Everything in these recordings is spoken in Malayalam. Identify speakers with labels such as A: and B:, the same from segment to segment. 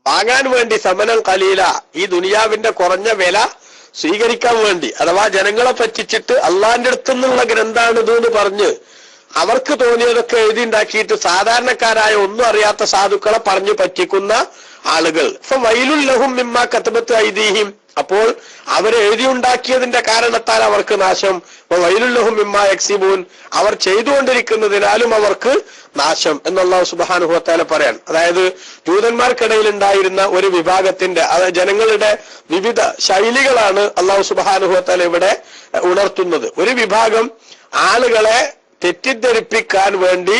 A: വാങ്ങാൻ വേണ്ടി സമനം കലീല, ഈ ദുനിയാവിന്റെ കുറഞ്ഞ വില സ്വീകരിക്കാൻ വേണ്ടി, അഥവാ ജനങ്ങളെ പറ്റിച്ചിട്ട് അള്ളാന്റെ അടുത്തു നിന്നുള്ള ഗ്രന്ഥാണിത് എന്ന് പറഞ്ഞ് അവർക്ക് തോന്നിയതൊക്കെ എഴുതി ഉണ്ടാക്കിയിട്ട് സാധാരണക്കാരായ ഒന്നും അറിയാത്ത സാധുക്കളെ പറഞ്ഞു പറ്റിക്കുന്ന ആളുകൾ. ഇപ്പൊ വൈലുൽ ലഹും മിമ്മാ കതബത്ത് ഐദീഹിം, അപ്പോൾ അവരെ എഴുതിയുണ്ടാക്കിയതിന്റെ കാരണത്താൽ അവർക്ക് നാശം. വൈലുൽ ലഹും മിമ്മാ യക്സിബൂൻ, അവർ ചെയ്തുകൊണ്ടിരിക്കുന്നതിനാലും അവർക്ക് നാശം എന്ന് അല്ലാഹു സുബ്ഹാനഹു വ തആല പറയാൻ. അതായത് ജൂതന്മാർക്കിടയിൽ ഉണ്ടായിരുന്ന ഒരു വിഭാഗത്തിന്റെ, അതായത് ജനങ്ങളുടെ വിവിധ ശൈലികളാണ് അല്ലാഹു സുബ്ഹാനഹു വ തആല ഇവിടെ ഉണർത്തുന്നത്. ഒരു വിഭാഗം ആളുകളെ തെറ്റിദ്ധരിപ്പിക്കാൻ വേണ്ടി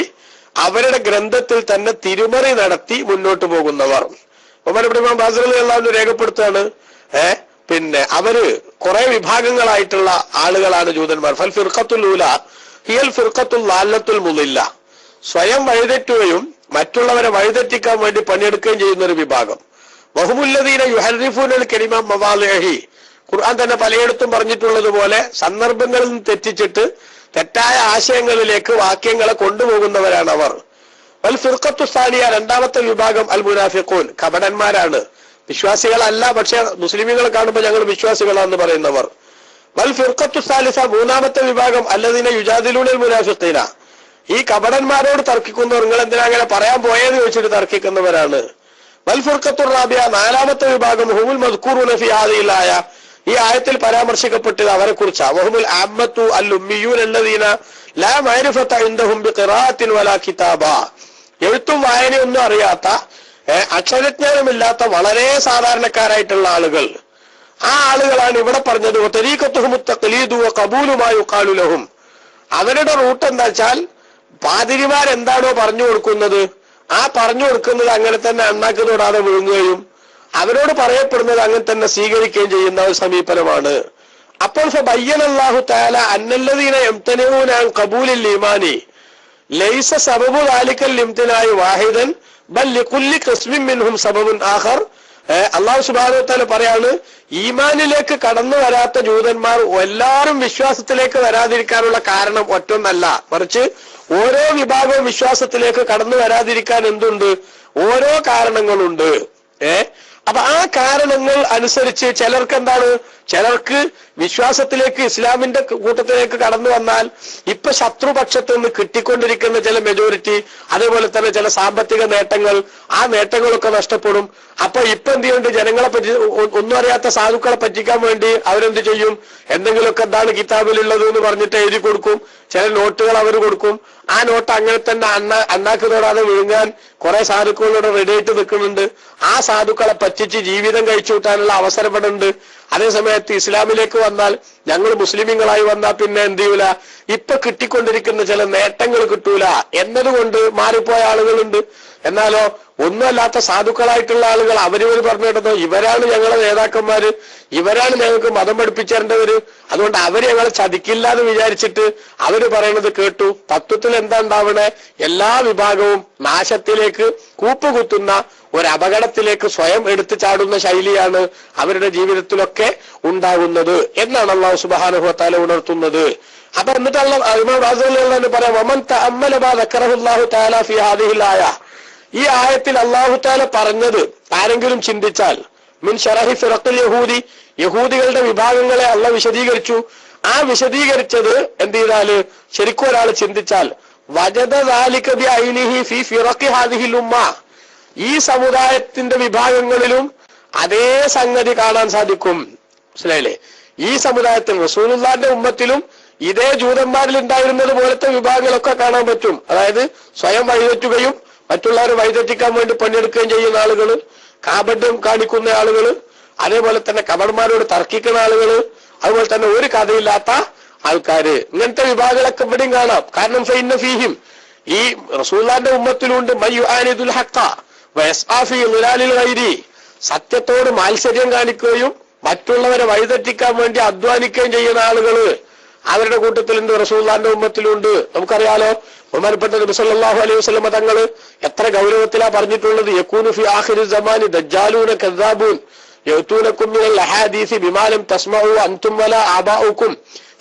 A: അവരുടെ ഗ്രന്ഥത്തിൽ തന്നെ തിരുമറി നടത്തി മുന്നോട്ട് പോകുന്നവർ. ഇമാം ബാസിർ റളിയല്ലാഹു രേഖപ്പെടുത്താണ്, പിന്നെ അവര് കുറെ വിഭാഗങ്ങളായിട്ടുള്ള ആളുകളാണ് ജൂതന്മാർ. ഫൽ ഫിർഖത്തുൽ ഊലാ ഹിയൽ ഫിർഖത്തുൽ ളാലത്തുൽ മുളില്ല, സ്വയം വഴിതെറ്റുകയും മറ്റുള്ളവരെ വഴിതെറ്റിക്കാൻ വേണ്ടി പണിയെടുക്കുകയും ചെയ്യുന്ന ഒരു വിഭാഗം. വഹുമുല്ലദീന യുഹർരിഫൂനൽ കലിമ മവാളിഹി, ഖുർആൻ തന്നെ പലയിടത്തും പറഞ്ഞിട്ടുള്ളതുപോലെ സന്ദർഭങ്ങളിൽ നിന്ന് തെറ്റിച്ചിട്ട് തെറ്റായ ആശയങ്ങളിലേക്ക് വാക്യങ്ങളെ കൊണ്ടുപോകുന്നവരാണ് അവർ. വൽ ഫിർഖത്തു സാനിയ, രണ്ടാമത്തെ വിഭാഗം അൽ മുനാഫിഖൂൻ, കപടന്മാരാണ്, വിശ്വാസികളല്ല, പക്ഷെ മുസ്ലിമുകളെ കാണുമ്പോൾ ഞങ്ങൾ വിശ്വാസികളാണെന്ന് പറയുന്നവർ. വൽ ഫിർഖത്തു സാലിസ, മൂന്നാമത്തെ വിഭാഗം അല്ലദീന യുജാദിലൂനൽ മുനാഫിഖീന, ഈ കപടന്മാരോട് തർക്കിക്കുന്നവർ, നിങ്ങൾ എന്തിനാ അങ്ങനെ പറയാൻ പോയെന്ന് ചോദിച്ചിട്ട് തർക്കിക്കുന്നവരാണ്. വൽ ഫിർഖത്തു റാബിയ, നാലാമത്തെ വിഭാഗം ഹുമുൽ മദ്കൂറൂന ഫീ ഹാദിഹിൽ ആയ, ഈ ആയത്തിൽ പരാമർശിക്കപ്പെട്ടത് അവരെ കുറിച്ചാണ്. വഹുമുൽ അമ്മത്തു അൽ ഉമ്മിയൂൻ അല്ലദീന ലാ മഅരിഫത ഇൻദഹും ബിഖിറാഅത്തിൻ വലാ കിതാബ, എഴുത്തും വായനയൊന്നും അറിയാത്ത, അക്ഷരജ്ഞാനമില്ലാത്ത വളരെ സാധാരണക്കാരായിട്ടുള്ള ആളുകൾ. ആ ആളുകളാണ് ഇവിടെ പറഞ്ഞത് തരീഖത്തുഹുമുത് തഖ്ലീദു വ ഖബൂലു മാ യുഖാലു ലഹും, അവരുടെ റൂട്ട് എന്താ വെച്ചാൽ പാതിരിമാരെന്താണോ പറഞ്ഞു കൊടുക്കുന്നത് ആ പറഞ്ഞു കൊടുക്കുന്നത് അങ്ങനെ തന്നെ അണ്ണാക്ക് തൊടാതെ വിഴുങ്ങുകയും അവരോട് പറയപ്പെടുന്നത് അങ്ങനെ തന്നെ സ്വീകരിക്കുകയും ചെയ്യുന്ന ഒരു സമീപനമാണ്. അപ്പോൾ ഫബയ്യനല്ലാഹു തആല അന്നല്ലദീന യംതനഊന അൻ ഖബൂലിൽ ഈമാനി ലൈസ സബബു ദാലിക്കൽ ഇംതിനാഇ വാഹിദൻ ബൽ ലികുല്ലി ഖസ്മിൻ മിൻഹും സബബുൻ ആഖർ. അല്ലാഹു സുബ്ഹാനഹു വ തആല പറയാണ്, ഈമാനിലേക്ക് കടന്നു വരാത്ത ജൂതന്മാർ എല്ലാവരും വിശ്വാസത്തിലേക്ക് വരാതിരിക്കാനുള്ള കാരണം ഒറ്റൊന്നല്ല, മറിച്ച് ഓരോ വിഭാഗവും വിശ്വാസത്തിലേക്ക് കടന്നു വരാതിരിക്കാൻ എന്തുണ്ട്, ഓരോ കാരണങ്ങളുണ്ട്. അപ്പൊ ആ കാരണങ്ങൾ അനുസരിച്ച് ചിലർക്ക് എന്താണ്, ചിലർക്ക് വിശ്വാസത്തിലേക്ക് ഇസ്ലാമിന്റെ കൂട്ടത്തിലേക്ക് കടന്നു വന്നാൽ ഇപ്പൊ ശത്രുപക്ഷത്ത് നിന്ന് കിട്ടിക്കൊണ്ടിരിക്കുന്ന ചില മെജോറിറ്റി, അതേപോലെ തന്നെ ചില സാമ്പത്തിക നേട്ടങ്ങൾ, ആ നേട്ടങ്ങളൊക്കെ നഷ്ടപ്പെടും. അപ്പൊ ഇപ്പൊ എന്ത് ചെയ്യുന്നുണ്ട്, ജനങ്ങളെ പറ്റി ഒന്നും അറിയാത്ത സാധുക്കളെ പറ്റിക്കാൻ വേണ്ടി അവരെന്ത് ചെയ്യും, എന്തെങ്കിലുമൊക്കെ എന്താണ് കിതാബിലുള്ളത് എന്ന് പറഞ്ഞിട്ട് എഴുതി കൊടുക്കും, ചില നോട്ടുകൾ അവർ കൊടുക്കും. ആ നോട്ട് അങ്ങനെ തന്നെ അണ്ണാക്ക് തൊടാതെ വിഴുങ്ങാൻ കുറെ സാധുക്കളോട് റെഡി ആയിട്ട് നിൽക്കുന്നുണ്ട്. ആ സാധുക്കളെ പറ്റിച്ച് ജീവിതം കഴിച്ചു കൂട്ടാനുള്ള അവസരപ്പെടുന്നുണ്ട്. അതേസമയത്ത് ഇസ്ലാമിലേക്ക് വന്നാൽ, ഞങ്ങൾ മുസ്ലിമീങ്ങളായി വന്നാൽ പിന്നെ എന്ത് ചെയ്യൂല, ഇപ്പൊ കിട്ടിക്കൊണ്ടിരിക്കുന്ന ചില നേട്ടങ്ങൾ കിട്ടൂല എന്നതുകൊണ്ട് മാറിപ്പോയ ആളുകളുണ്ട്. എന്നാലോ ഒന്നുമല്ലാത്ത സാധുക്കളായിട്ടുള്ള ആളുകൾ അവരിവർ പറഞ്ഞു കേട്ടതോ ഇവരാണ് ഞങ്ങളെ നേതാക്കന്മാര്, ഇവരാണ് ഞങ്ങൾക്ക് മതം പഠിപ്പിച്ചേണ്ടവര്, അതുകൊണ്ട് അവര് ഞങ്ങളെ ചതിക്കില്ല എന്ന് വിചാരിച്ചിട്ട് അവര് പറയണത് കേട്ടു. തത്വത്തിൽ എന്താ ഉണ്ടാവണേ, എല്ലാ വിഭാഗവും നാശത്തിലേക്ക് കൂപ്പുകുത്തുന്ന ഒരു അപകടത്തിലേക്ക് സ്വയം എടുത്തു ചാടുന്ന ശൈലിയാണ് അവരുടെ ജീവിതത്തിലൊക്കെ ഉണ്ടാകുന്നത് എന്നാണ് അല്ലാഹു സുബ്ഹാനഹു വ തആല ഉണർത്തുന്നത്. അപ്പൊ എന്നിട്ട് ഇമാം റാസിൽ പറയാം, വമൻ തഅമ്മല മാ ദക്കറഹുല്ലാഹു തആല ഫീ ഹാദിഹിൽ ആയ, ഈ ആയത്തിൽ അല്ലാഹു തആല പറഞ്ഞത് ആരെങ്കിലും ചിന്തിച്ചാൽ, മിൻ ശറഹി ഫിറഖിൽ യഹൂദി, യഹൂദികളുടെ വിഭാഗങ്ങളെ അല്ലാഹു വിശദീകരിച്ചു. ആ വിശദീകരിച്ചത് എന്ത് ചെയ്താല് ശരിക്കും ഒരാൾ ചിന്തിച്ചാൽ, വജദ ദാലിക ബിഐനിഹി ഫീ ഫിറഖി ഹാദിഹിൽ ഉമ്മ, ഈ സമുദായത്തിന്റെ വിഭാഗങ്ങളിലും അതേ സംഗതി കാണാൻ സാധിക്കും. മനസ്സിലായില്ലേ? ഈ സമുദായത്തിൽ റസൂലുള്ളാഹിന്റെ ഉമ്മത്തിലും ഇതേ ജൂതന്മാരിൽ ഉണ്ടായിരുന്നത് പോലത്തെ വിഭാഗങ്ങളൊക്കെ കാണാൻ പറ്റും. അതായത് സ്വയം വഴിതെറ്റുകയും മറ്റുള്ളവരെ വഴിതെറ്റിക്കാൻ വേണ്ടി പണിയെടുക്കുകയും ചെയ്യുന്ന ആളുകൾ, കാപട്യം കാണിക്കുന്ന ആളുകൾ, അതേപോലെ തന്നെ കപടന്മാരോട് തർക്കിക്കുന്ന ആളുകൾ, അതുപോലെ തന്നെ ഒരു കഥയില്ലാത്ത ആൾക്കാര്, ഇങ്ങനത്തെ വിഭാഗങ്ങളൊക്കെ ഇവിടെയും കാണാം. കാരണം ഫൈന ഫീഹിം, ഈ റസൂലുള്ളാഹിന്റെ ഉമ്മത്തിലുണ്ട് മയ്യുആനിദുൽ ഹഖ വയസ്ആ ഫീ ളിലാലിൽ ഗൈരി, സത്യത്തോട് മാത്സര്യം കാണിക്കുകയും മറ്റുള്ളവരെ വഴിതെറ്റിക്കാൻ വേണ്ടി അധ്വാനിക്കുകയും ചെയ്യുന്ന ആളുകൾ അവരുടെ കൂട്ടത്തിലുണ്ട്, റസൂലുള്ളാഹിന്റെ ഉമ്മത്തിലുണ്ട്. നമുക്കറിയാലോ, ബഹുമാനപ്പെട്ട നബി സല്ലല്ലാഹു അലൈഹി വസല്ലം തങ്ങൾ എത്ര ഗൗരവത്തിലാ പറഞ്ഞിട്ടുള്ളത്, യകൂനു ഫി ആഖിരി സമാനി ദജ്ജാലൂന കദ്ദാബൂൻ യഅതൂനകും മിനൽ അഹാദീസി ബിമാ ലം തസ്മഉ അൻതും വലാ ആബാഉകും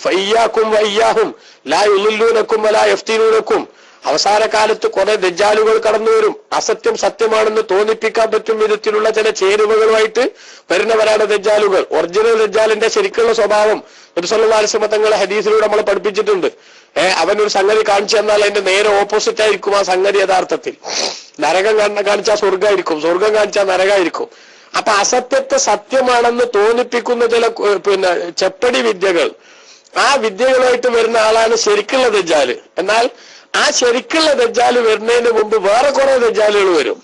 A: ഫഇയ്യാകും വഇയ്യാഹും ലാ യുളില്ലൂനകും വലാ യഫ്തിനൂനകും. അവസാന കാലത്ത് കുറെ ദജ്ജാലുകൾ കടന്നു വരും. അസത്യം സത്യമാണെന്ന് തോന്നിപ്പിക്കാൻ പറ്റും വിധത്തിലുള്ള ചില ചേരുവകളുമായിട്ട് വരുന്നവരാണ് ദജ്ജാലുകൾ. ഒറിജിനൽ ദജ്ജാലിന്റെ ശരിക്കുള്ള സ്വഭാവം നബി സല്ലല്ലാഹു അലൈഹി വസല്ലം തങ്ങളെ ഹദീസിലൂടെ നമ്മളെ പഠിപ്പിച്ചിട്ടുണ്ട്. അവനൊരു സംഗതി കാണിച്ചു തന്നാൽ അതിന്റെ നേരെ ഓപ്പോസിറ്റ് ആയിരിക്കും ആ സംഗതി യഥാർത്ഥത്തിൽ. നരകം കാണിച്ചാൽ സ്വർഗമായിരിക്കും, സ്വർഗം കാണിച്ചാൽ നരകമായിരിക്കും. അപ്പൊ അസത്യത്തെ സത്യമാണെന്ന് തോന്നിപ്പിക്കുന്ന ചില ചെപ്പടി വിദ്യകൾ, ആ വിദ്യകളുമായിട്ട് വരുന്ന ആളാണ് ശരിക്കുള്ള ദജ്ജാല്. എന്നാൽ ആ ശരിക്കുള്ള ദജ്ജാല് വരുന്നതിന് മുമ്പ് വേറെ കുറെ ദജ്ജാലുകൾ വരും.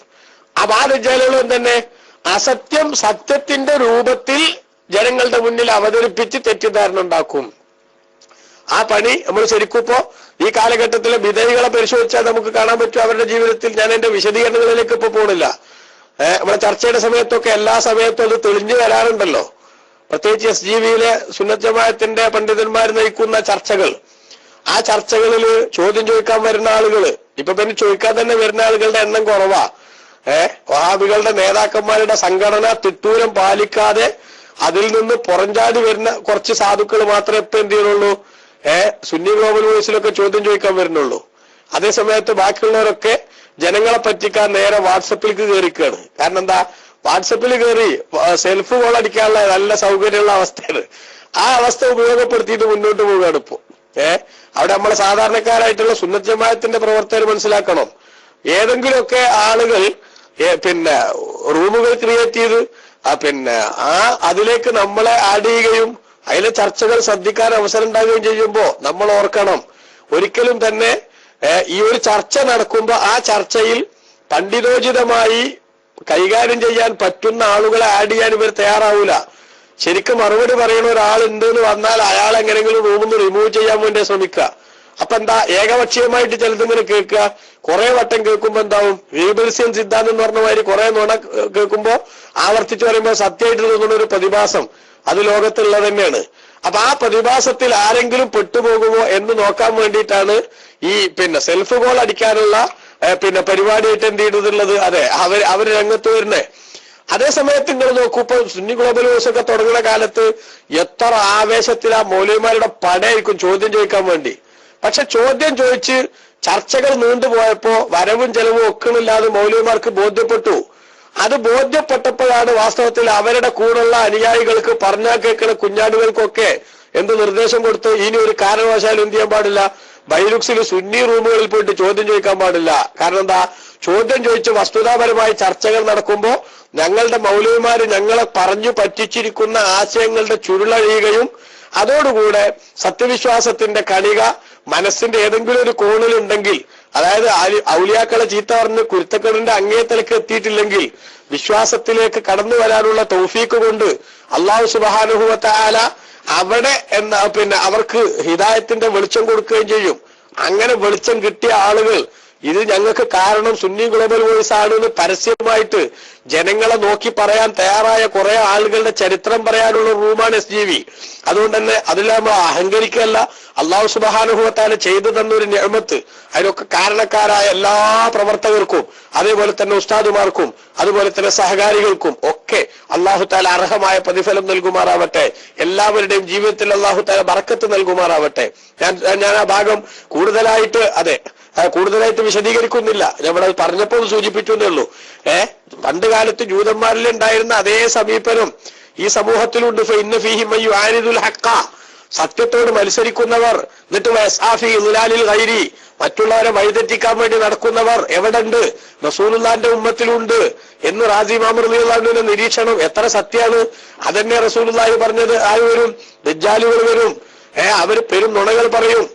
A: അപ്പൊ ആ ദജ്ജാലുകളും തന്നെ അസത്യം സത്യത്തിന്റെ രൂപത്തിൽ ജനങ്ങളുടെ മുന്നിൽ അവതരിപ്പിച്ച് തെറ്റിദ്ധാരണ ഉണ്ടാക്കും. ആ പണി നമ്മൾ ശരിക്കും ഇപ്പോ ഈ കാലഘട്ടത്തിലെ വിധേയികളെ പരിശോധിച്ചാൽ നമുക്ക് കാണാൻ പറ്റും അവരുടെ ജീവിതത്തിൽ. ഞാൻ എന്റെ വിശദീകരണങ്ങളിലേക്ക് ഇപ്പൊ പോണില്ല. നമ്മുടെ ചർച്ചയുടെ സമയത്തൊക്കെ എല്ലാ സമയത്തും അത് തെളിഞ്ഞു വരാറുണ്ടല്ലോ. പ്രത്യേകിച്ച് SGBയിലെ സുന്നത്ത് ജമാഅത്തിന്റെ പണ്ഡിതന്മാർ നയിക്കുന്ന ചർച്ചകൾ, ആ ചർച്ചകളിൽ ചോദ്യം ചോദിക്കാൻ വരുന്ന ആളുകൾ, ഇപ്പൊ പിന്നെ ചോദിക്കാൻ തന്നെ വരുന്ന ആളുകളുടെ എണ്ണം കുറവാ. വഹാബികളുടെ നേതാക്കന്മാരുടെ സംഘടന തിട്ടൂരം പാലിക്കാതെ അതിൽ നിന്ന് പുറംചാടി വരുന്ന കുറച്ച് സാധുക്കൾ മാത്രമേ ഇപ്പൊ എന്ത് ചെയ്യുന്നുള്ളൂ, സുന്നി ഗ്ലോബൽ വോയിസിലൊക്കെ ചോദ്യം ചോദിക്കാൻ വരുന്നുള്ളൂ. അതേ സമയത്ത് ബാക്കിയുള്ളവരൊക്കെ ജനങ്ങളെ പറ്റിക്കാൻ നേരെ വാട്സപ്പിലേക്ക് കയറിക്കുകയാണ്. കാരണം എന്താ, വാട്സപ്പിൽ കയറി സെൽഫ് കോൾ അടിക്കാനുള്ള നല്ല സൗകര്യമുള്ള അവസ്ഥയാണ്. ആ അവസ്ഥ ഉപയോഗപ്പെടുത്തിയിട്ട് മുന്നോട്ട് പോവുകയാണ് ഇപ്പോ. അവിടെ നമ്മളെ സാധാരണക്കാരായിട്ടുള്ള സുന്നത്ത് ജമാഅത്തിന്റെ പ്രവർത്തകർ മനസ്സിലാക്കണം, ഏതെങ്കിലുമൊക്കെ ആളുകൾ റൂമുകൾ ക്രിയേറ്റ് ചെയ്ത് അതിലേക്ക് നമ്മളെ ആഡ് ചെയ്യുകയും അതിലെ ചർച്ചകൾ ശ്രദ്ധിക്കാൻ അവസരം ഉണ്ടാകുകയും ചെയ്യുമ്പോ നമ്മൾ ഓർക്കണം, ഒരിക്കലും തന്നെ ഈ ഒരു ചർച്ച നടക്കുമ്പോ ആ ചർച്ചയിൽ പണ്ഡിതോചിതമായി കൈകാര്യം ചെയ്യാൻ പറ്റുന്ന ആളുകളെ ആഡ് ചെയ്യാൻ ഇവർ തയ്യാറാവൂല. ശരിക്കും മറുപടി പറയുന്ന ഒരാളുണ്ട് എന്ന് വന്നാൽ അയാൾ എങ്ങനെയെങ്കിലും റൂമിൽ നിന്ന് റിമൂവ് ചെയ്യാൻ വേണ്ടി ശ്രമിക്കുക. അപ്പൊ എന്താ, ഏകപക്ഷീയമായിട്ട് ചിലതിങ്ങനെ കേൾക്കുക, കുറെ വട്ടം കേൾക്കുമ്പോ എന്താവും, റീബൽസ്യൻ സിദ്ധാന്തം എന്ന് പറഞ്ഞ മാതിരി കുറെ നുണ കേൾക്കുമ്പോ ആവർത്തിച്ച് പറയുമ്പോൾ സത്യമായിട്ട് തോന്നുന്ന ഒരു പ്രതിഭാസം അത് ലോകത്തുള്ളത് തന്നെയാണ്. അപ്പൊ ആ പ്രതിഭാസത്തിൽ ആരെങ്കിലും പെട്ടുപോകുമോ എന്ന് നോക്കാൻ വേണ്ടിയിട്ടാണ് ഈ സെൽഫ് കോൾ അടിക്കാനുള്ള പരിപാടിയായിട്ട് എന്ത് ചെയ്തിട്ടുള്ളത്. അതെ, അവര് രംഗത്ത് വരുന്നേ. അതേ സമയത്ത് നിങ്ങൾ നോക്കൂ, ഇപ്പൊ സുന്നി ഗ്ലോബൽ വോയിസ് ഒക്കെ തുടങ്ങുന്ന കാലത്ത് എത്ര ആവേശത്തിൽ ആ മൗലവിമാരുടെ പടയായിരിക്കും ചോദ്യം ചോദിക്കാൻ വേണ്ടി. പക്ഷെ ചോദ്യം ചോദിച്ച് ചർച്ചകൾ നീണ്ടുപോയപ്പോ വരവും ചെലവും ഒക്കണില്ലാതെ മൗലവിമാർക്ക് ബോധ്യപ്പെട്ടു. അത് ബോധ്യപ്പെട്ടപ്പോഴാണ് വാസ്തവത്തിൽ അവരുടെ കൂടെയുള്ള അനുയായികൾക്ക് പറഞ്ഞാൽ കേൾക്കുന്ന കുഞ്ഞാടുകൾക്കൊക്കെ എന്ത് നിർദ്ദേശം കൊടുത്ത്, ഇനി ഒരു കാരണവശാലും എന്ത് ചെയ്യാൻ പാടില്ല, ബൈലുക്സിൽ സുന്നി റൂമുകളിൽ പോയിട്ട് ചോദ്യം ചോദിക്കാൻ പാടില്ല. കാരണം എന്താ, ചോദ്യം ചോദിച്ച് വസ്തുതാപരമായി ചർച്ചകൾ നടക്കുമ്പോൾ ഞങ്ങളുടെ മൗലവിമാര് ഞങ്ങളെ പറഞ്ഞു പറ്റിച്ചിരിക്കുന്ന ആശയങ്ങളുടെ ചുരുളഴിയുകയും അതോടുകൂടെ സത്യവിശ്വാസത്തിന്റെ കണിക മനസ്സിന്റെ ഏതെങ്കിലും ഒരു കോണിലുണ്ടെങ്കിൽ, അതായത് ഔലിയാക്കളെ ചീത്ത പറഞ്ഞ് കുരുത്തക്കേടിന്റെ അങ്ങേത്തലക്ക് എത്തിയിട്ടില്ലെങ്കിൽ വിശ്വാസത്തിലേക്ക് കടന്നു വരാനുള്ള തൗഫീക്ക് കൊണ്ട് അല്ലാഹു സുബ്ഹാനഹു വ തആല അവിടെ അവർക്ക് ഹിദായത്തിന്റെ വെളിച്ചം കൊടുക്കുകയും ചെയ്യും. അങ്ങനെ വെളിച്ചം കിട്ടിയ ആളുകൾ ഇത് ഞങ്ങൾക്ക് കാരണം സുന്നി ഗ്ലോബൽ വോയിസ് ആണെന്ന് പരസ്യമായിട്ട് ജനങ്ങളെ നോക്കി പറയാൻ തയ്യാറായ കുറെ ആളുകളുടെ ചരിത്രം പറയാനുള്ള റൂമാണ് SGB. അതുകൊണ്ട് തന്നെ അതിൽ നമ്മൾ അഹങ്കരിക്കല്ല, അല്ലാഹു സുബ്ഹാനഹു വ തആല ചെയ്തു തന്നൊരു നിഅമത്ത് അതിനൊക്കെ കാരണക്കാരായ എല്ലാ പ്രവർത്തകർക്കും അതേപോലെ തന്നെ ഉസ്താദുമാർക്കും അതുപോലെ തന്നെ സഹകാരികൾക്കും ഒക്കെ അല്ലാഹു തആല അർഹമായ പ്രതിഫലം നൽകുമാറാവട്ടെ. എല്ലാവരുടെയും ജീവിതത്തിൽ അല്ലാഹു തആല ബറക്കത്ത് നൽകുമാറാവട്ടെ. ഞാൻ ആ ഭാഗം കൂടുതലായിട്ട് വിശദീകരിക്കുന്നില്ല. നമ്മൾ പറഞ്ഞപ്പോൾ സൂചിപ്പിച്ചു എന്നേ ഉള്ളൂ. പണ്ട് കാലത്ത് ജൂതന്മാരിൽ ഉണ്ടായിരുന്ന അതേ സമീപനം ഈ സമൂഹത്തിലുണ്ട്. ഫഇന്ന ഫീഹി മൻ യുആരിദുൽ ഹഖ്ഖ, സത്യത്തോട് മത്സരിക്കുന്നവർ, എന്നിട്ട് വയസാഫി ഇദ്ലാലിൽ ഗൈരി, മറ്റുള്ളവരെ വഴിതെറ്റിക്കാൻ വേണ്ടി നടക്കുന്നവർ എവിടെ ഉണ്ട്? റസൂലുള്ളാഹിന്റെ ഉമ്മത്തിലുണ്ട് എന്ന് റാസി ഇമാം റളിയല്ലാഹു അൻഹുവിന്റെ നിരീക്ഷണം എത്ര സത്യമാണ്. അതന്നെ റസൂലുള്ളാഹി പറഞ്ഞത്. ആര് വരും? ദജ്ജാലുകൾ വരും. അവര് പെരും നുണകൾ പറയും.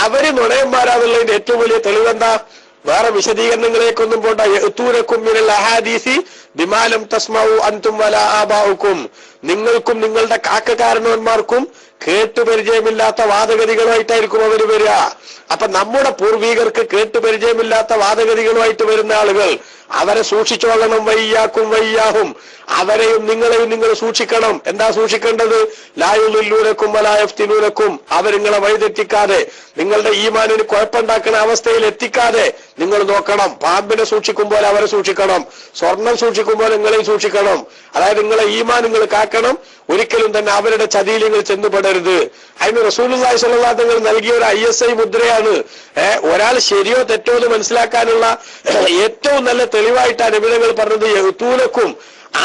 A: അവര് നുണയന്മാരാന്നുള്ളതിന്റെ ഏറ്റവും വലിയ തെളിവെന്താ? വേറെ വിശദീകരണങ്ങളിലേക്കൊന്നും പോണ്ട. യഅ്തൂനകും മിനൽ അഹാദീസി ബിമാ ലം തസ്മഉ അൻതും വലാ ആബാഉകും, നിങ്ങൾക്കും നിങ്ങളുടെ കാരണവന്മാർക്കും കേട്ടുപരിചയമില്ലാത്ത വാദഗതികളുമായിട്ടായിരിക്കും അവർ വരിക. അപ്പൊ നമ്മുടെ പൂർവികർക്ക് കേട്ടുപരിചയമില്ലാത്ത വാദഗതികളുമായിട്ട് വരുന്ന ആളുകൾ അവരെ സൂക്ഷിച്ചോളണം. വയ്യാക്കും വയ്യാഹും, അവരെയും നിങ്ങളെയും നിങ്ങൾ സൂക്ഷിക്കണം. എന്താ സൂക്ഷിക്കേണ്ടത്? ലാ യുളില്ലൂനകും വലാ യഫ്തിനൂനകും, അവരിങ്ങളെ വഴിതെറ്റിക്കാതെ നിങ്ങളുടെ ഈമാനിന് കുഴപ്പമുണ്ടാക്കുന്ന അവസ്ഥയിൽ എത്തിക്കാതെ നിങ്ങൾ നോക്കണം. പാമ്പിനെ സൂക്ഷിക്കും പോലെ അവരെ സൂക്ഷിക്കണം. സ്വർണം സൂക്ഷിക്കും സൂക്ഷിക്കുമ്പോൾ നിങ്ങളെയും സൂക്ഷിക്കണം. അതായത് നിങ്ങളെ ഈമാൻ നിങ്ങൾ കാക്കണം. ഒരിക്കലും തന്നെ അവരുടെ ചതിയിൽ നിങ്ങൾ ചെന്നുപെടരുത്. അതിന് റസൂലുള്ളാഹി സ്വല്ലല്ലാഹു അലൈഹി വസല്ലം നൽകിയ ഒരു ISI മുദ്രയാണ്. ഒരാൾ ശരിയോ തെറ്റോ എന്ന് മനസ്സിലാക്കാനുള്ള ഏറ്റവും നല്ല തെളിവായിട്ടാണ് നബി തങ്ങൾ പറഞ്ഞത്, യഅ്തൂനക്കും,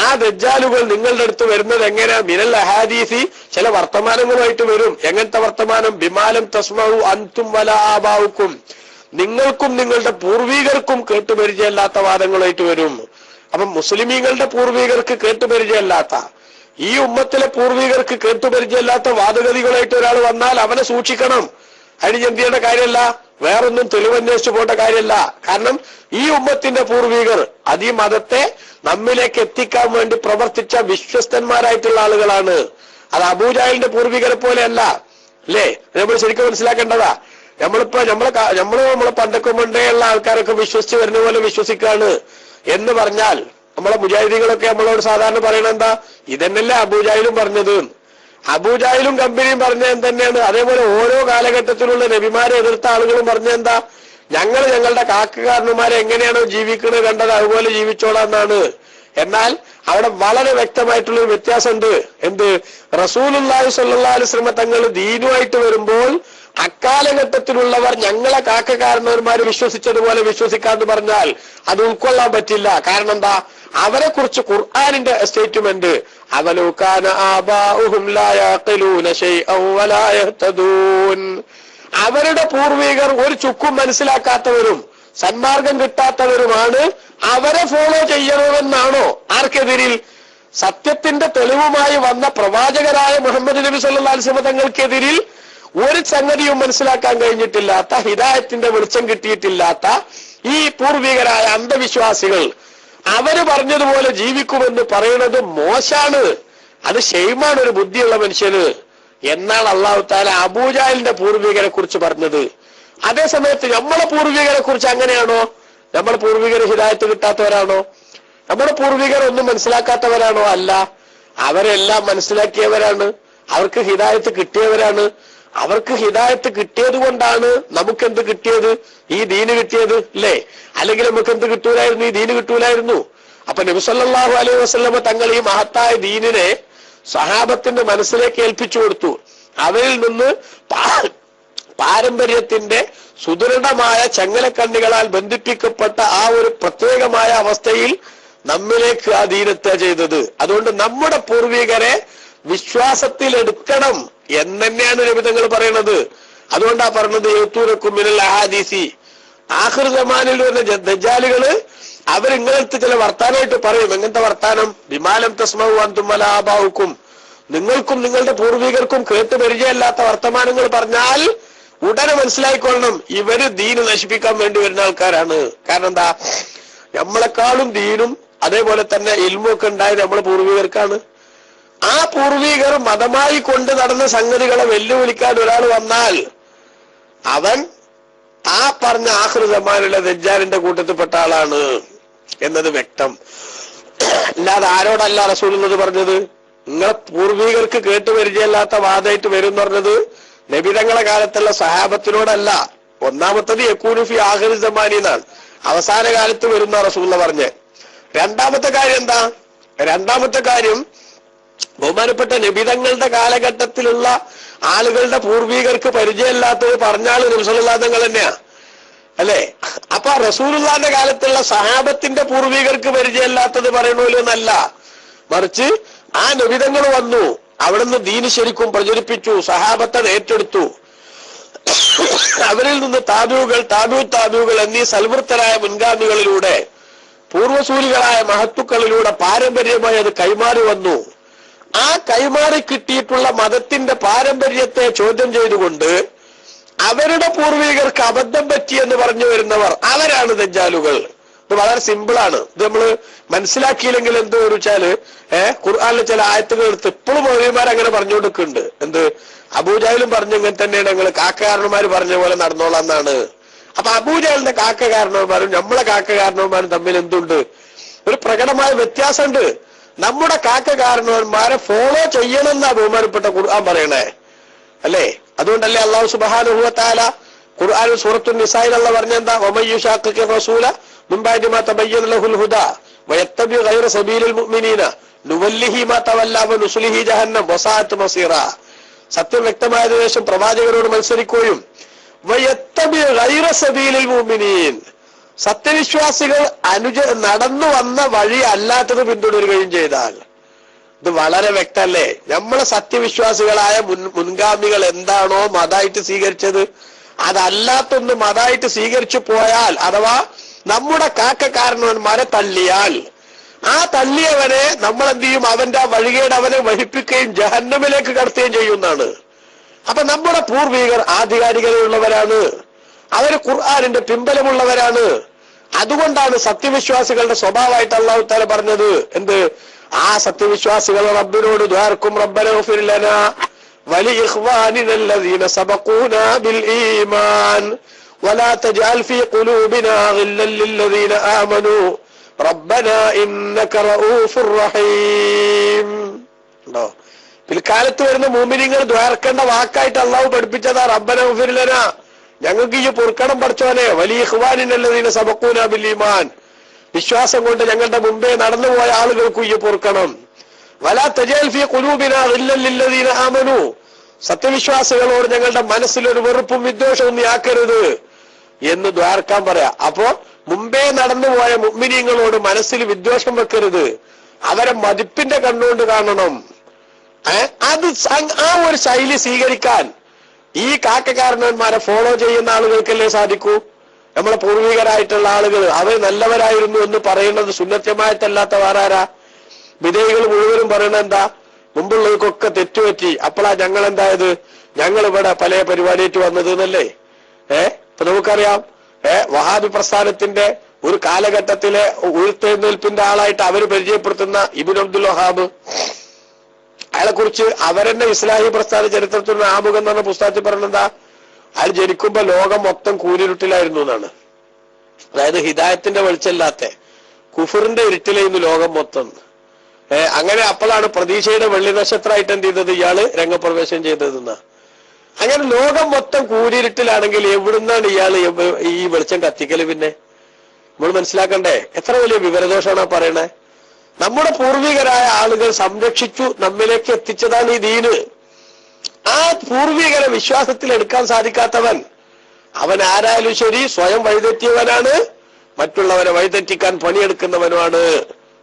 A: ആ ദജ്ജാലുകൾ നിങ്ങളുടെ അടുത്ത് വരുന്നത് എങ്ങനെയാ? മിനൽ അഹാദീസി, ചില വർത്തമാനങ്ങളുമായിട്ട് വരും. എങ്ങനത്തെ വർത്തമാനം? ബിമാലം തസ്മഉ അൻതും വലാ ആബാഉക്കും, നിങ്ങൾക്കും നിങ്ങളുടെ പൂർവികർക്കും കേട്ടുപരിചയമില്ലാത്ത വാദങ്ങളായിട്ട് വരും. അപ്പം മുസ്ലിമീങ്ങളുടെ പൂർവികർക്ക് കേട്ടുപരിചയമില്ലാത്ത, ഈ ഉമ്മത്തിലെ പൂർവികർക്ക് കേട്ടുപരിചയമില്ലാത്ത വാദഗതികളായിട്ട് ഒരാൾ വന്നാൽ അവനെ സൂക്ഷിക്കണം. അതിന് എന്ത് ചെയ്യേണ്ട കാര്യമല്ല, വേറൊന്നും തെളിവന്വേഷിച്ചു പോകേണ്ട കാര്യമല്ല. കാരണം ഈ ഉമ്മത്തിന്റെ പൂർവികർ അത് ഈ മതത്തെ നമ്മിലേക്ക് എത്തിക്കാൻ വേണ്ടി പ്രവർത്തിച്ച വിശ്വസ്തന്മാരായിട്ടുള്ള ആളുകളാണ്. അത് അബൂജാഹിലിന്റെ പൂർവികരെ പോലെയല്ല, അല്ലേ? നമ്മൾ ശരിക്കും മനസ്സിലാക്കേണ്ടതാ. നമ്മളെ പണ്ടൊക്കെ മുണ്ടേ ഉള്ള ആൾക്കാരൊക്കെ വിശ്വസിച്ച് വരുന്ന പോലെ വിശ്വസിക്കാണ് എന്ന് പറഞ്ഞാൽ നമ്മളെ മുജാഹിദീകളൊക്കെ നമ്മളോട് സാധാരണ പറയണ എന്താ? ഇതന്നെയല്ലേ അബൂജാഹിലും പറഞ്ഞത്. അബൂജാഹിലും കമ്പനിയും പറഞ്ഞ തന്നെയാണ്. അതേപോലെ ഓരോ കാലഘട്ടത്തിലുള്ള നബിമാരെ എതിർത്ത ആളുകളും പറഞ്ഞ എന്താ? ഞങ്ങളുടെ കാക്കകാരന്മാരെ എങ്ങനെയാണോ ജീവിക്കുന്നത് കണ്ടത് അതുപോലെ ജീവിച്ചോളാന്നാണ്. എന്നാൽ അവിടെ വളരെ വ്യക്തമായിട്ടുള്ളൊരു വ്യത്യാസമുണ്ട്. എന്ത്? റസൂലുള്ളാഹി സ്വല്ലല്ലാഹു അലൈഹി വസല്ലം തങ്ങൾ ദീനുമായിട്ട് വരുമ്പോൾ അക്കാലഘട്ടത്തിലുള്ളവർ ഞങ്ങളെ കാക്കകാരന്മാർ വിശ്വസിച്ചതുപോലെ വിശ്വസിക്കാന്ന് പറഞ്ഞാൽ അത് ഉൾക്കൊള്ളാൻ പറ്റില്ല. കാരണം എന്താ? അവരെ കുറിച്ച് ഖുർആനിന്റെ സ്റ്റേറ്റ്മെന്റ്, അവലൗ കാന ആബാഉഹും ലാ യഖിലൂന ശൈഅൻ വലാ യഹ്തദൂൻ, അവരുടെ പൂർവികർ ഒരു ചുക്കും മനസ്സിലാക്കാത്തവരും സന്മാർഗം കിട്ടാത്തവരുമാണ്, അവരെ ഫോളോ ചെയ്യണമെന്നാണോ? ആർക്കെതിരിൽ? സത്യത്തിന്റെ തെളിവുമായി വന്ന പ്രവാചകരായ മുഹമ്മദ് നബി സല്ലല്ലാഹു അലൈഹി വസല്ലം തങ്ങൾക്കെതിരിൽ ഒരു സംഗതിയും മനസ്സിലാക്കാൻ കഴിഞ്ഞിട്ടില്ലാത്ത, ഹിദായത്തിന്റെ വെളിച്ചം കിട്ടിയിട്ടില്ലാത്ത ഈ പൂർവികരായ അന്ധവിശ്വാസികൾ അവര് പറഞ്ഞതുപോലെ ജീവിക്കുമെന്ന് പറയുന്നത് മോശാണ്. അത് ഷെയ്മാണ് ഒരു ബുദ്ധിയുള്ള മനുഷ്യന് എന്നാണ് അല്ലാഹു തആല അബൂജാഹിലിന്റെ പൂർവികരെ കുറിച്ച് പറഞ്ഞത്. അതേ സമയത്ത് നമ്മളെ പൂർവികരെ കുറിച്ച് അങ്ങനെയാണോ? നമ്മുടെ പൂർവികർ ഹിദായത്ത് കിട്ടാത്തവരാണോ? നമ്മുടെ പൂർവികർ ഒന്നും മനസ്സിലാക്കാത്തവരാണോ? അല്ല, അവരെല്ലാം മനസ്സിലാക്കിയവരാണ്. അവർക്ക് ഹിദായത്ത് കിട്ടിയവരാണ്. അവർക്ക് ഹിദായത്ത് കിട്ടിയത് കൊണ്ടാണ് നമുക്കെന്ത് കിട്ടിയത്? ഈ ദീന് കിട്ടിയത്, അല്ലേ? അല്ലെങ്കിൽ നമുക്ക് എന്ത് കിട്ടൂലായിരുന്നു? ഈ ദീന് കിട്ടൂലായിരുന്നു. അപ്പൊ നബി സല്ലല്ലാഹു അലൈഹി വസല്ലം തങ്ങൾ ഈ മഹത്തായ ദീനിനെ സഹാബത്തിന്റെ മനസ്സിലേക്ക് ഏൽപ്പിച്ചു കൊടുത്തു. അവരിൽ നിന്ന് പാരമ്പര്യത്തിന്റെ സുദൃഢമായ ചങ്ങലക്കണ്ണികളാൽ ബന്ധിപ്പിക്കപ്പെട്ട ആ ഒരു പ്രത്യേകമായ അവസ്ഥയിൽ നമ്മിലേക്ക് ആ ദീനത്തെ ചെയ്തത്. അതുകൊണ്ട് നമ്മുടെ പൂർവികരെ വിശ്വാസത്തിൽ എടുക്കണം എന്ന് തന്നെയാണ് നബി തങ്ങൾ പറയുന്നത്. അതുകൊണ്ടാ പറഞ്ഞത് യഅ്തൂനക്കും മിനൽ അഹാദീസി, ആഖിർ സമാനിൽ വരുന്ന ദജ്ജാലുകള് അവരിങ്ങനത്തെ ചില വർത്താനമായിട്ട് പറയും. എങ്ങനത്തെ വർത്താനം? ബിമാലം തസ്മഉ അൻതും വലാ ആബാഉക്കും, നിങ്ങൾക്കും നിങ്ങളുടെ പൂർവികർക്കും കേട്ട് പരിചയമില്ലാത്ത വർത്തമാനങ്ങൾ പറഞ്ഞാൽ ഉടനെ മനസ്സിലായിക്കൊള്ളണം, ഇവര് ദീന് നശിപ്പിക്കാൻ വേണ്ടി വരുന്ന ആൾക്കാരാണ്. കാരണം എന്താ? നമ്മളെക്കാളും ദീനും അതേപോലെ തന്നെ ഇൽമും ഒക്കെ ഉണ്ടായത് നമ്മളെ പൂർവികർക്കാണ്. ആ പൂർവികർ മതമായി കൊണ്ട് നടന്ന സംഗതികളെ വെല്ലുവിളിക്കാൻ ഒരാൾ വന്നാൽ അവൻ ആ പറഞ്ഞ ആഖിർ സമാനിലെ ദജ്ജാലിന്റെ കൂട്ടത്തിൽപ്പെട്ട ആളാണ് എന്നത് വ്യക്തം. അല്ലാതെ ആരോടല്ല റസൂൽ എന്നത് പറഞ്ഞത്? നിങ്ങളെ പൂർവികർക്ക് കേട്ടുപരിചയമില്ലാത്ത വാദമായിട്ട് വരും എന്ന് പറഞ്ഞത് നബിതങ്ങളെ കാലത്തുള്ള സഹാബത്തിനോടല്ല. ഒന്നാമത്തത് യകൂനു ഫി ആഖിർ സമാനി എന്നാണ്, അവസാന കാലത്ത് വരുന്ന റസൂൽ പറഞ്ഞ്. രണ്ടാമത്തെ കാര്യം എന്താ? രണ്ടാമത്തെ കാര്യം ബഹുമാനപ്പെട്ട നബിതങ്ങളുടെ കാലഘട്ടത്തിലുള്ള ആളുകളുടെ പൂർവികർക്ക് പരിചയമില്ലാത്തത് പറഞ്ഞാൽ നബി സല്ലല്ലാഹു അലൈഹി വസല്ലം തന്നെയാ, അല്ലേ? അപ്പൊ റസൂലുള്ളാഹിന്റെ കാലത്തുള്ള സഹാബത്തിന്റെ പൂർവികർക്ക് പരിചയമില്ലാത്തത് പറയണമല്ലോന്നല്ല, മറിച്ച് ആ നബിതങ്ങൾ വന്നു, അവിടുന്ന് ദീന് ശരിക്കും പ്രചരിപ്പിച്ചു, സഹാബത്തെ ഏറ്റെടുത്തു. അവരിൽ നിന്ന് താബിഉകൾ എന്നീ സൽവൃത്തരായ മുൻഗാമികളിലൂടെ പൂർവസൂരികളായ മഹത്തുക്കളിലൂടെ പാരമ്പര്യമായി അത് കൈമാറി വന്നു. ആ കൈമാറി കിട്ടിയിട്ടുള്ള മതത്തിന്റെ പാരമ്പര്യത്തെ ചോദ്യം ചെയ്തുകൊണ്ട് അവരുടെ പൂർവികർക്ക് അബദ്ധം പറ്റിയെന്ന് പറഞ്ഞു വരുന്നവർ അവരാണ് ദജ്ജാലുകൾ. ഇത് വളരെ സിമ്പിളാണ്. ഇത് നമ്മള് മനസ്സിലാക്കിയില്ലെങ്കിൽ എന്ത് വെച്ചാല് ഖുർആനിലെ ചില ആയത്തുകൾ എടുത്ത് ഇപ്പോഴും മൗലവിമാർ അങ്ങനെ പറഞ്ഞുകൊടുക്കുന്നുണ്ട്. എന്ത്? അബൂജാഹിലും പറഞ്ഞു ഇങ്ങനെ തന്നെയാണ്, ഞങ്ങൾ കാക്കകാരന്മാര് പറഞ്ഞ പോലെ നടന്നോളാന്നാണ്. അപ്പൊ അബൂജാഹിലിന്റെ കാക്കകാരന്മാരും നമ്മളെ കാക്കകാരന്മാരും തമ്മിൽ എന്തുണ്ട്? ഒരു പ്രകടമായ വ്യത്യാസമുണ്ട്. നമ്മുടെ കാക്കകാരന്മാരെ ഫോളോ ചെയ്യണമെന്നാ ബഹുമാനപ്പെട്ട ഖുർആൻ പറയണേ, അല്ലേ? അതുകൊണ്ടല്ലേ അല്ലാഹു സുബ്ഹാനഹു വ തആല ഖുർആനിൽ സൂറത്തുൻ നിസായിൽ അല്ലാഹു പറഞ്ഞെന്താ? വമൻ യുശാഖിഖിർ റസൂല മിൻ ബഅദി മാ തബയ്യന ലഹുൽ ഹുദാ വയത്തബി ഗൈറ സബീലിൽ മുഅ്മിനീന നുവല്ലിഹി മാ തവല്ല വനുസ്ലിഹി ജഹന്നം വസാഅത് മസീറ. സത്യം വ്യക്തമായതിനു ശേഷം പ്രവാചകരോട് മത്സരിക്കുകയും വയത്തബി ഗൈറ സബീലിൽ മുഅ്മിനീൻ, സത്യവിശ്വാസികൾ നടന്നു വന്ന വഴി അല്ലാത്തത് പിന്തുടരുകയും ചെയ്താൽ, ഇത് വളരെ വ്യക്തമല്ലേ? നമ്മളെ സത്യവിശ്വാസികളായ മുൻഗാമികൾ എന്താണോ മതായിട്ട് സ്വീകരിച്ചത് അതല്ലാത്തൊന്ന് മതായിട്ട് സ്വീകരിച്ചു പോയാൽ, അഥവാ നമ്മുടെ കാരണവന്മാരെ തള്ളിയാൽ, ആ തള്ളിയവനെ നമ്മൾ എന്ത് ചെയ്യും? അവന്റെ ആ വഴികേട് അവനെ വഹിപ്പിക്കുകയും ജഹന്നമിലേക്ക് കടത്തുകയും ചെയ്യുന്നതാണ്. അപ്പൊ നമ്മുടെ പൂർവികർ ആധികാരികതയുള്ളവരാണ്, അവര് ഖുർആനിന്റെ പിൻബലമുള്ളവരാണ്. അതുകൊണ്ടാണ് സത്യവിശ്വാസികളുടെ സ്വഭാവമായിട്ട് അല്ലാഹു തആല പറഞ്ഞത് എന്ത്? ആ സത്യവിശ്വാസികൾ റബ്ബിനോട് ദ്വാർക്കും റബ്ബന ഗ്ഫിർ ലനാ വലി ഇഖ്വാനിന അല്ലദീന സബഖൂനാ ബിൽ ഈമാൻ വലാ തജ്അൽ ഫീ ഖുലൂബിനാ ഗില്ലൻ ലില്ലദീന ആമനൂ റബ്ബനാ ഇന്നക റഊഫുർ റഹീം. ഉണ്ടോ? പിൽക്കാലത്ത് വരുന്ന മുഅ്മിനീങ്ങൾ ദ്വാർക്കേണ്ട വാക്കായിട്ട് അല്ലാഹു പഠിപ്പിച്ചതാ റബ്ബന ഗ്ഫിർ ലനാ, ഞങ്ങൾക്ക് ഈ പൊറുക്കണം പഠിച്ചവനെ, വലിയ ഇഖ്വാനിന അല്ലദീന സബഖൂനാ ബിൽ ഈമാൻ, വിശ്വാസം കൊണ്ട് ഞങ്ങളുടെ മുമ്പേ നടന്നുപോയ ആളുകൾക്ക് ഈ പൊറുക്കണം. വലാ തജ്അൽ ഫീ ഖുലൂബിനാ ഗില്ലൻ ലില്ലദീന ആമനൂ, സത്യവിശ്വാസികളോട് ഞങ്ങളുടെ മനസ്സിലൊരു വെറുപ്പും വിദ്വേഷവും നീ ആക്കരുത് എന്ന് ദ്വാർക്കാൻ പറയാ. അപ്പോ മുമ്പേ നടന്നുപോയ മുഅ്മിനീങ്ങളോട് മനസ്സിൽ വിദ്വേഷം വെക്കരുത്, അവരെ മതിപ്പിന്റെ കണ്ണുകൊണ്ട് കാണണം. അത് ആ ഒരു ശൈലി സ്വീകരിക്കാൻ ഈ കാരണവന്മാരെ ഫോളോ ചെയ്യുന്ന ആളുകൾക്കല്ലേ സാധിക്കൂ? നമ്മളെ പൂർവികരായിട്ടുള്ള ആളുകൾ അവർ നല്ലവരായിരുന്നു എന്ന് പറയുന്നത് സുന്നത്യമായിട്ടല്ലാത്ത വേറാരാ? വിധേയികൾ മുഴുവനും പറയണ എന്താ? മുമ്പുള്ളവർക്കൊക്കെ തെറ്റുപറ്റി, അപ്പോഴാ ഞങ്ങൾ എന്തായത്? ഞങ്ങൾ ഇവിടെ പല പരിപാടിയായിട്ട് വന്നത് എന്നല്ലേ? ഇപ്പൊ നമുക്കറിയാം, വഹാബി പ്രസ്ഥാനത്തിന്റെ ഒരു കാലഘട്ടത്തിലെ ഉയർത്തെഴുന്നേൽപ്പിന്റെ ആളായിട്ട് അവർ പരിചയപ്പെടുത്തുന്ന ഇബ്നു അബ്ദുൽ വഹാബ്, അയാളെ കുറിച്ച് അവരെന്നെ ഇസ്ലാഹി പ്രസ്ഥാന ചരിത്രത്തിലുള്ള ആമുഖം എന്ന് പറഞ്ഞ പുസ്തകത്തിൽ പറഞ്ഞെന്താ? അയാൾ ജനിക്കുമ്പോ ലോകം മൊത്തം കൂരിരുട്ടിലായിരുന്നു എന്നാണ്. അതായത് ഹിദായത്തിന്റെ വെളിച്ചമില്ലാത്ത കുഫറിന്റെ ഇരുട്ടിലായിരുന്നു ലോകം മൊത്തം. അങ്ങനെ അപ്പോഴാണ് പ്രതീക്ഷയുടെ വെള്ളി നക്ഷത്രമായിട്ട് എന്ത് ചെയ്തത്? ഇയാള് രംഗപ്രവേശം ചെയ്തതെന്നാ. അങ്ങനെ ലോകം മൊത്തം കൂരിരുട്ടിലാണെങ്കിൽ എവിടുന്നാണ് ഇയാള് ഈ വെളിച്ചം കത്തിക്കല്? പിന്നെ നമ്മൾ മനസ്സിലാക്കണ്ടേ? എത്ര വലിയ വിവരദോഷമാണ് പറയണേ? നമ്മുടെ പൂർവികരായ ആളുകൾ സംരക്ഷിച്ചു നമ്മിലേക്ക് എത്തിച്ചതാണ് ഈ ദീന്. ആ പൂർവികരെ വിശ്വാസത്തിൽ എടുക്കാൻ സാധിക്കാത്തവൻ, അവൻ ആരായാലും ശരി സ്വയം വഴിതെറ്റിയവനാണ്, മറ്റുള്ളവരെ വഴിതെറ്റിക്കാൻ പണിയെടുക്കുന്നവനുമാണ്.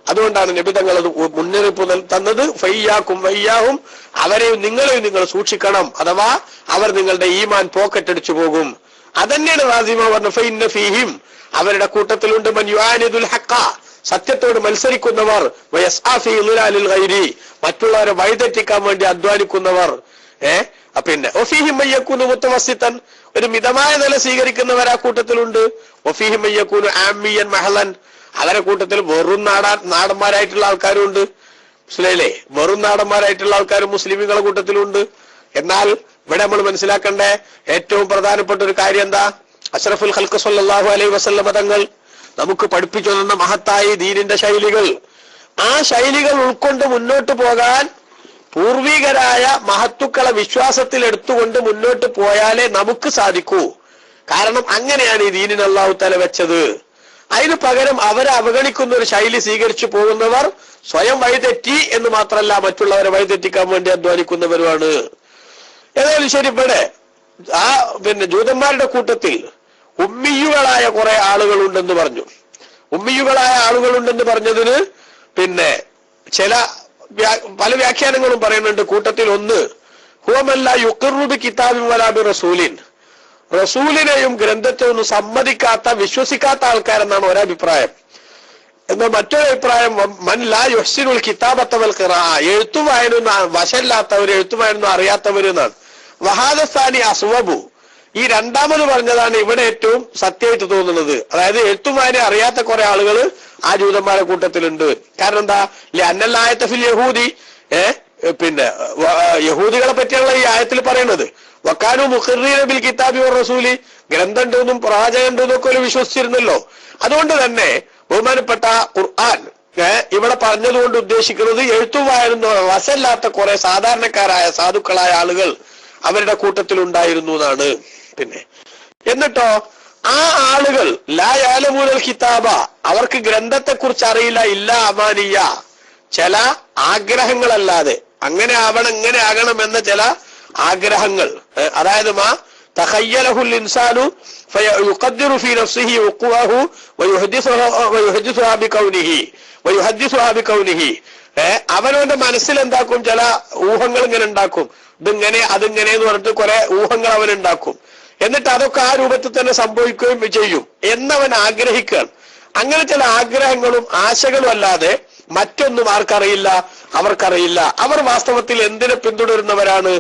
A: അതുകൊണ്ടാണ് നബി തങ്ങൾ അത് മുന്നറിയിപ്പ് തന്നത്. ഫയ്യാക്കും വയ്യാഹും, അവരെയും നിങ്ങളെയും നിങ്ങൾ സൂക്ഷിക്കണം, അഥവാ അവർ നിങ്ങളുടെ ഈമാൻ പോക്കറ്റടിച്ചു പോകും. അതന്നെയാണ് റാസിമ പറഞ്ഞ ഫഇന്ന ഫീഹിം, അവരുടെ കൂട്ടത്തിലുണ്ട് മൻ യുആനിദുൽ ഹഖ, സത്യത്തോട് മത്സരിക്കുന്നവർ, വയസ്ആ ഫീ ളിലാലിൽ ഗൈരി, മറ്റുള്ളവരെ വഴിതെറ്റിക്കാൻ വേണ്ടി അധ്വാനിക്കുന്നവർ. പിന്നെ ഒഫീഹിം മയ്യക്കൂനു മുത്തവസ്സിത്തൻ, ഒരു മിതമായ നില സ്വീകരിക്കുന്നവർ ആ കൂട്ടത്തിലുണ്ട്. ഒഫീഹിം മയ്യക്കൂനു ആമിയൻ മഹലൻ, അവരെ കൂട്ടത്തിൽ വെറും നാടന്മാരായിട്ടുള്ള ആൾക്കാരും ഉണ്ട്. മനസ്സിലായില്ലേ? വെറും നാടന്മാരായിട്ടുള്ള ആൾക്കാരും മുസ്ലിമുകളുടെ കൂട്ടത്തിലുണ്ട്. എന്നാൽ ഇവിടെ നമ്മൾ മനസ്സിലാക്കേണ്ട ഏറ്റവും പ്രധാനപ്പെട്ട ഒരു കാര്യം എന്താ? അഷ്റഫുൽ ഖൽഖ് സ്വല്ലല്ലാഹു അലൈഹി വസല്ലമ തങ്ങൾ നമുക്ക് പഠിപ്പിച്ചു തന്ന മഹത്തായ ദീനിന്റെ ശൈലികൾ, ആ ശൈലികൾ ഉൾക്കൊണ്ട് മുന്നോട്ട് പോകാൻ പൂർവികരായ മഹത്തുക്കളെ വിശ്വാസത്തിൽ എടുത്തുകൊണ്ട് മുന്നോട്ട് പോയാലേ നമുക്ക് സാധിക്കൂ. കാരണം അങ്ങനെയാണ് ഈ ദീനിന് അല്ലാഹു തആല വെച്ചത്. അതിനു പകരം അവരെ അവഗണിക്കുന്ന ഒരു ശൈലി സ്വീകരിച്ചു പോകുന്നവർ സ്വയം വഴിതെറ്റി എന്ന് മാത്രമല്ല, മറ്റുള്ളവരെ വഴിതെറ്റിക്കാൻ വേണ്ടി അധ്വാനിക്കുന്നവരുമാണ്. ഏതായാലും ശരി, ഇവിടെ പിന്നെ ജൂതന്മാരുടെ കൂട്ടത്തിൽ ഉമ്മിയുകളായ കുറെ ആളുകളുണ്ടെന്ന് പറഞ്ഞു. ഉമ്മിയുകളായ ആളുകളുണ്ടെന്ന് പറഞ്ഞതിന് പിന്നെ പല വ്യാഖ്യാനങ്ങളും പറയുന്നുണ്ട്. കൂട്ടത്തിൽ ഒന്ന്, ഹുവമല്ല യുഖിറു ബി കിതാബിൻ വലാ ബി റസൂലിൻ, റസൂലിനെയും ഗ്രന്ഥത്തെയൊന്നും സമ്മതിക്കാത്ത വിശ്വസിക്കാത്ത ആൾക്കാരെന്നാണ് ഒരഭിപ്രായം. എന്നാൽ മറ്റൊരു അഭിപ്രായം മൻ ലാ യുഹ്സിനുൽ കിതാബത വൽ ഖിറാഅ, എഴുത്തും വായനയൊന്നും വശമില്ലാത്തവർ, എഴുത്തും വായനയൊന്നും അറിയാത്തവരെന്നാണ്. വഹാദസ്ഥാനി അസ്വബു, ഈ രണ്ടാമത് പറഞ്ഞതാണ് ഇവിടെ ഏറ്റവും സത്യമായിട്ട് തോന്നുന്നത്. അതായത് എഴുത്തും വായന അറിയാത്ത കുറെ ആളുകൾ ആ ജൂതന്മാരുടെ കൂട്ടത്തിലുണ്ട്. കാരണം എന്താ? അന്നല്ലായത്ത ഫിൽ യഹൂദി, പിന്നെ യഹൂദികളെ പറ്റിയുള്ള ഈ ആയത്തിൽ പറയുന്നത് വക്കാനു മുഖറീന ബിൽ കിതാബി വർ റസൂലി, ഗ്രന്ഥം ഉണ്ടെന്നും പ്രവാചകൻ ഉണ്ടെന്നും ഒക്കെ വിശ്വസിച്ചിരുന്നല്ലോ. അതുകൊണ്ട് തന്നെ ബഹുമാനപ്പെട്ട ഖുർആൻ ഇവിടെ പറഞ്ഞതുകൊണ്ട് ഉദ്ദേശിക്കുന്നത് എഴുത്തും വായനൊന്നും വശമില്ലാത്ത കുറെ സാധാരണക്കാരായ സാധുക്കളായ ആളുകൾ അവരുടെ കൂട്ടത്തിൽ ഉണ്ടായിരുന്നു എന്നാണ്. പിന്നെ എന്നിട്ടോ ആ ആളുകൾ ലാ യഅലമൂനൽ കിതാബ, അവർക്ക് ഗ്രന്ഥത്തെ കുറിച്ച് അറിയില്ല, ഇല്ല അമാനിയ, ചില ആഗ്രഹങ്ങളല്ലാതെ, അങ്ങനെ ആവണം ഇങ്ങനെ ആകണം എന്ന ചില ആഗ്രഹങ്ങൾ. അതായത് മാ തഖയ്യലഹുൽ ഇൻസാനു ഫയുഖദ്ദിറു ഫീ നഫ്സിഹി വഖുഅഹു വയുഹദ്ദിസുഹാ ബികൗനിഹി. അവനവന്റെ മനസ്സിൽ എന്താക്കും, ചില ഊഹങ്ങൾ ഇങ്ങനെ ഉണ്ടാക്കും, ഇതിങ്ങനെ അതിങ്ങനെ എന്ന് പറഞ്ഞിട്ട് കുറെ ഊഹങ്ങൾ അവൻ ഉണ്ടാക്കും. എന്നിട്ട് അതൊക്കെ ആ രൂപത്തിൽ തന്നെ സംഭവിക്കുകയും ചെയ്യും എന്നവൻ ആഗ്രഹിക്കുകയാണ്. അങ്ങനെ ചില ആഗ്രഹങ്ങളും ആശകളും അല്ലാതെ മറ്റൊന്നും ആർക്കറിയില്ല, അവർക്കറിയില്ല. അവർ വാസ്തവത്തിൽ എന്തിനെ പിന്തുടരുന്നവരാണ്?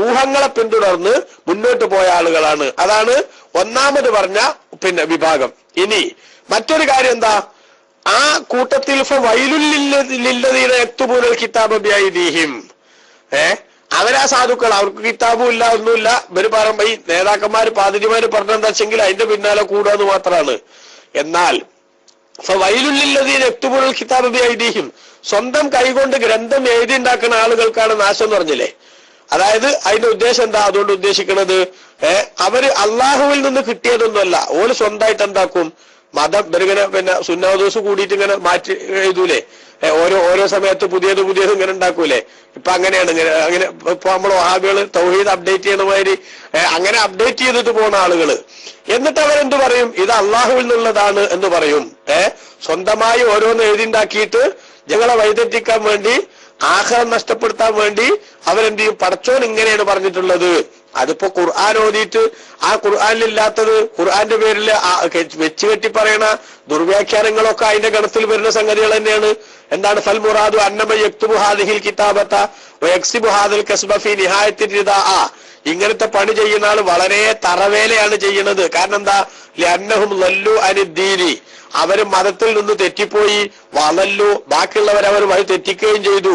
A: ഊഹങ്ങളെ പിന്തുടർന്ന് മുന്നോട്ട് പോയ ആളുകളാണ്. അതാണ് ഒന്നാമത് പറഞ്ഞ വിഭാഗം. ഇനി മറ്റൊരു കാര്യം എന്താ? ആ കൂട്ടത്തിൽ വൈലുല്ലില്ലദീന യക്തുബൂനൽ കിതാബ ബിഐദീഹിം, അവരാ സാധുക്കൾ, അവർക്ക് കിതാബും ഇല്ല, ഒന്നുമില്ല. ഇവര് പറയുമ്പോ ഈ നേതാക്കന്മാര് പാതിരിമാര് പറഞ്ഞെന്താ വെച്ചെങ്കിൽ അതിന്റെ പിന്നാലെ കൂടുകയെന്ന് മാത്രമാണ്. എന്നാൽ വൈലുല്ലില്ലദീന യക്തുബൂനൽ കിതാബ ബിഐദീഹിം, സ്വന്തം കൈകൊണ്ട് ഗ്രന്ഥം എഴുതി ഉണ്ടാക്കുന്ന ആളുകൾക്കാണ് നാശം എന്ന് പറഞ്ഞില്ലേ. അതായത് അതിന്റെ ഉദ്ദേശം എന്താ? അതുകൊണ്ട് ഉദ്ദേശിക്കുന്നത് അവര് അള്ളാഹുവിൽ നിന്ന് കിട്ടിയതൊന്നുമല്ല, ഓര് സ്വന്തമായിട്ട് എന്താക്കും, മതം ഇങ്ങനെ സുന്നഹദീസ് കൂടിയിട്ട് ഇങ്ങനെ മാറ്റി എഴുതൂലേ, ഓരോ സമയത്ത് പുതിയത് ഇങ്ങനെ ഉണ്ടാക്കൂലേ. ഇപ്പൊ അങ്ങനെയാണ്, അങ്ങനെ ഇപ്പൊ നമ്മൾ വഹാബികള് തൗഹീദ് അപ്ഡേറ്റ് ചെയ്യണ മാതിരി അങ്ങനെ അപ്ഡേറ്റ് ചെയ്തിട്ട് പോകുന്ന ആളുകള്. എന്നിട്ട് അവരെന്ത് പറയും? ഇത് അള്ളാഹുവിൽ നിന്നുള്ളതാണ് എന്ന് പറയും. സ്വന്തമായി ഓരോന്ന് എഴുതിണ്ടാക്കിയിട്ട് ഞങ്ങളെ വഴിതെറ്റിക്കാൻ വേണ്ടി, ആഖിറം നഷ്ടപ്പെടുത്താൻ വേണ്ടി അവരെന്ത് ചെയ്യും? പടച്ചോൻ ഇങ്ങനെയാണ് പറഞ്ഞിട്ടുള്ളത്. അതിപ്പോ ഖുർആൻ ഓതിയിട്ട് ആ ഖുർആനിലില്ലാത്തത് ഖുർആന്റെ പേരിൽ വെച്ച് കെട്ടി പറയണ ദുർവ്യാഖ്യാനങ്ങളൊക്കെ അതിന്റെ ഗണത്തിൽ വരുന്ന സംഗതികൾ തന്നെയാണ്. എന്താണ്? ഫൽ മുറാദു അന്നമ യക്തുബു ഹാദിഹിൽ കിതാബത വയക്സിബു ഹാദിൽ കസ്ബ ഫീ നിഹായത്തി റിദാഅ. ഇങ്ങനത്തെ പണി ചെയ്യുന്ന ആൾ വളരെ തറവേലയാണ് ചെയ്യുന്നത്. കാരണം എന്താ? ലഅന്നഹും ലല്ലു അനിദ്ദീനി, അവര് മതത്തിൽ നിന്ന് തെറ്റിപ്പോയി. വളല്ലു, ബാക്കിയുള്ളവരവർ വഴി തെറ്റിക്കുകയും ചെയ്തു.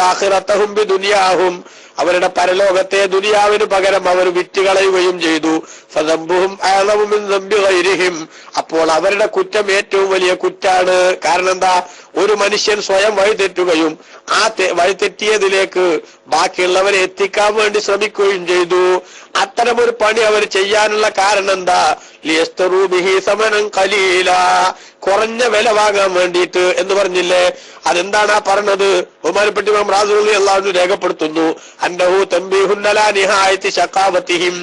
A: ആഖിറതഹും ബിദുനിയാഹും, അവരുടെ പരലോകത്തെ ദുനിയാവിന് പകരം അവർ വിറ്റുകളയുകയും ചെയ്തു. ഫദംബുഹും അഅ്ളമു മിൻ ദംബി ഗൈരിഹിം, അപ്പോൾ അവരുടെ കുറ്റം ഏറ്റവും വലിയ കുറ്റാണ്. കാരണം എന്താ? ഒരു മനുഷ്യൻ സ്വയം വഴിതെറ്റുകയും ആ വഴിതെറ്റിയതിലേക്ക് ബാക്കിയുള്ളവരെ എത്തിക്കാൻ വേണ്ടി ശ്രമിക്കുകയും ചെയ്തു. അത്തരമൊരു പണി അവർ ചെയ്യാനുള്ള കാരണം എന്താ? ലിയസ്തറൂ ബിഹി സമനൻ ഖലീല, കുറഞ്ഞ വില വാങ്ങാൻ വേണ്ടിയിട്ട് എന്ന് പറഞ്ഞില്ലേ. അതെന്താണ് ആ പറഞ്ഞത്? ബഹുമാനപ്പെട്ട ഇമാം റാസി റളിയല്ലാഹു അൻഹു രേഖപ്പെടുത്തുന്നു, അന്നഹു തൻബീഹുൻ അലാ നിഹായത്തി ശഖാവതിഹിം,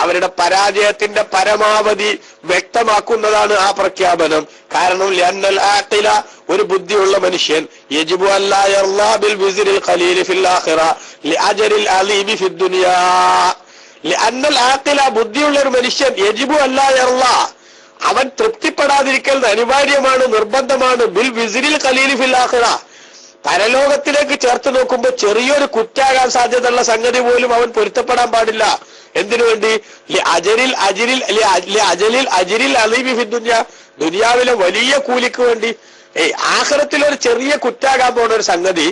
A: അവരുടെ പരാജയത്തിന്റെ പരമാവധി വ്യക്തമാക്കുന്നതാണ് ആ പ്രഖ്യാപനം. കാരണം ലഅന്നൽ ആഖില, ഒരു ബുദ്ധിയുള്ള മനുഷ്യൻ, യജിബു അല്ലാ യർളാ ബിൽ വിസ്രിൽ ഖലീൽ ഫിൽ ആഖിറ ലിഅജരിൽ അലീമി ഫിദ് ദുനിയാ. ലഅന്നൽ ആഖില, ബുദ്ധിയുള്ള ഒരു മനുഷ്യൻ, യജിബു അല്ലാ യർളാ, അവൻ തൃപ്തിപ്പെടാതിരിക്കൽ അനിവാര്യമാണ്, നിർബന്ധമാണ്. ബിൽ വിസ്രിൽ ഖലീൽ ഫിൽ ആഖിറ, പരലോകത്തിലേക്ക് ചേർത്ത് നോക്കുമ്പോൾ ചെറിയൊരു കുറ്റാകാൻ സാധ്യതയുള്ള സംഗതി പോലും അവൻ പൊരുത്തപ്പെടാൻ പാടില്ല. എന്തിനു വേണ്ടി? അജരിൽ അലീമി ഫിദ് ദുനിയാ, ദുനിയാവിലെ വലിയ കൂലിക്ക് വേണ്ടി. ആഖിറത്തിൽ ഒരു ചെറിയ കുറ്റാകാൻ പോണ ഒരു സംഗതി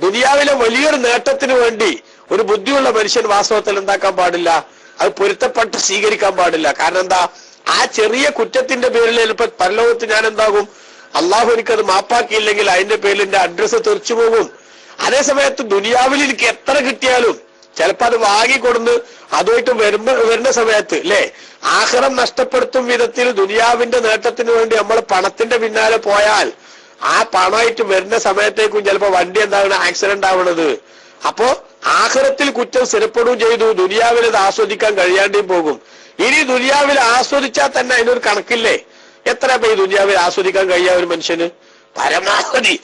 A: ദുനിയാവിലെ വലിയൊരു നേട്ടത്തിന് വേണ്ടി ഒരു ബുദ്ധിയുള്ള മനുഷ്യൻ വാസ്തവത്തിൽ എന്താക്കാൻ പാടില്ല? അത് പൊരുത്തപ്പെട്ട് സ്വീകരിക്കാൻ പാടില്ല. കാരണം എന്താ? ആ ചെറിയ കുറ്റത്തിന്റെ പേരിൽ ചിലപ്പോൾ പരലോകത്ത് ഞാൻ എന്താകും? അള്ളാഹു എനിക്കത് മാപ്പാക്കിയില്ലെങ്കിൽ അതിന്റെ പേരിൽ എന്റെ അഡ്രസ്സ് തെറിച്ചു പോകും. അതേസമയത്ത് ദുനിയാവിൽ എനിക്ക് എത്ര കിട്ടിയാലും ചിലപ്പോ അത് വാങ്ങിക്കൊടുന്ന് അതുമായിട്ട് വരുന്ന സമയത്ത് അല്ലെ, ആഖിറം നഷ്ടപ്പെടുത്തും വിധത്തിൽ ദുനിയാവിന്റെ നേട്ടത്തിന് വേണ്ടി നമ്മൾ പണത്തിന്റെ പിന്നാലെ പോയാൽ ആ പണമായിട്ട് വരുന്ന സമയത്തേക്കും ചിലപ്പോ വണ്ടി എന്താകണം? ആക്സിഡന്റ് ആവണത്. അപ്പോ ആഖിറത്തിൽ കുറ്റം സ്ഥിരപ്പെടുകയും ചെയ്തു, ദുനിയാവിൽ അത് ആസ്വദിക്കാൻ കഴിയാണ്ടേയും പോകും. ഇനി ദുനിയാവിൽ ആസ്വദിച്ചാൽ തന്നെ അതിനൊരു കണക്കില്ലേ? എത്ര ഈ ദുനിയാവിൽ ആസ്വദിക്കാൻ കഴിയാ ഒരു മനുഷ്യന്? പരമാവധി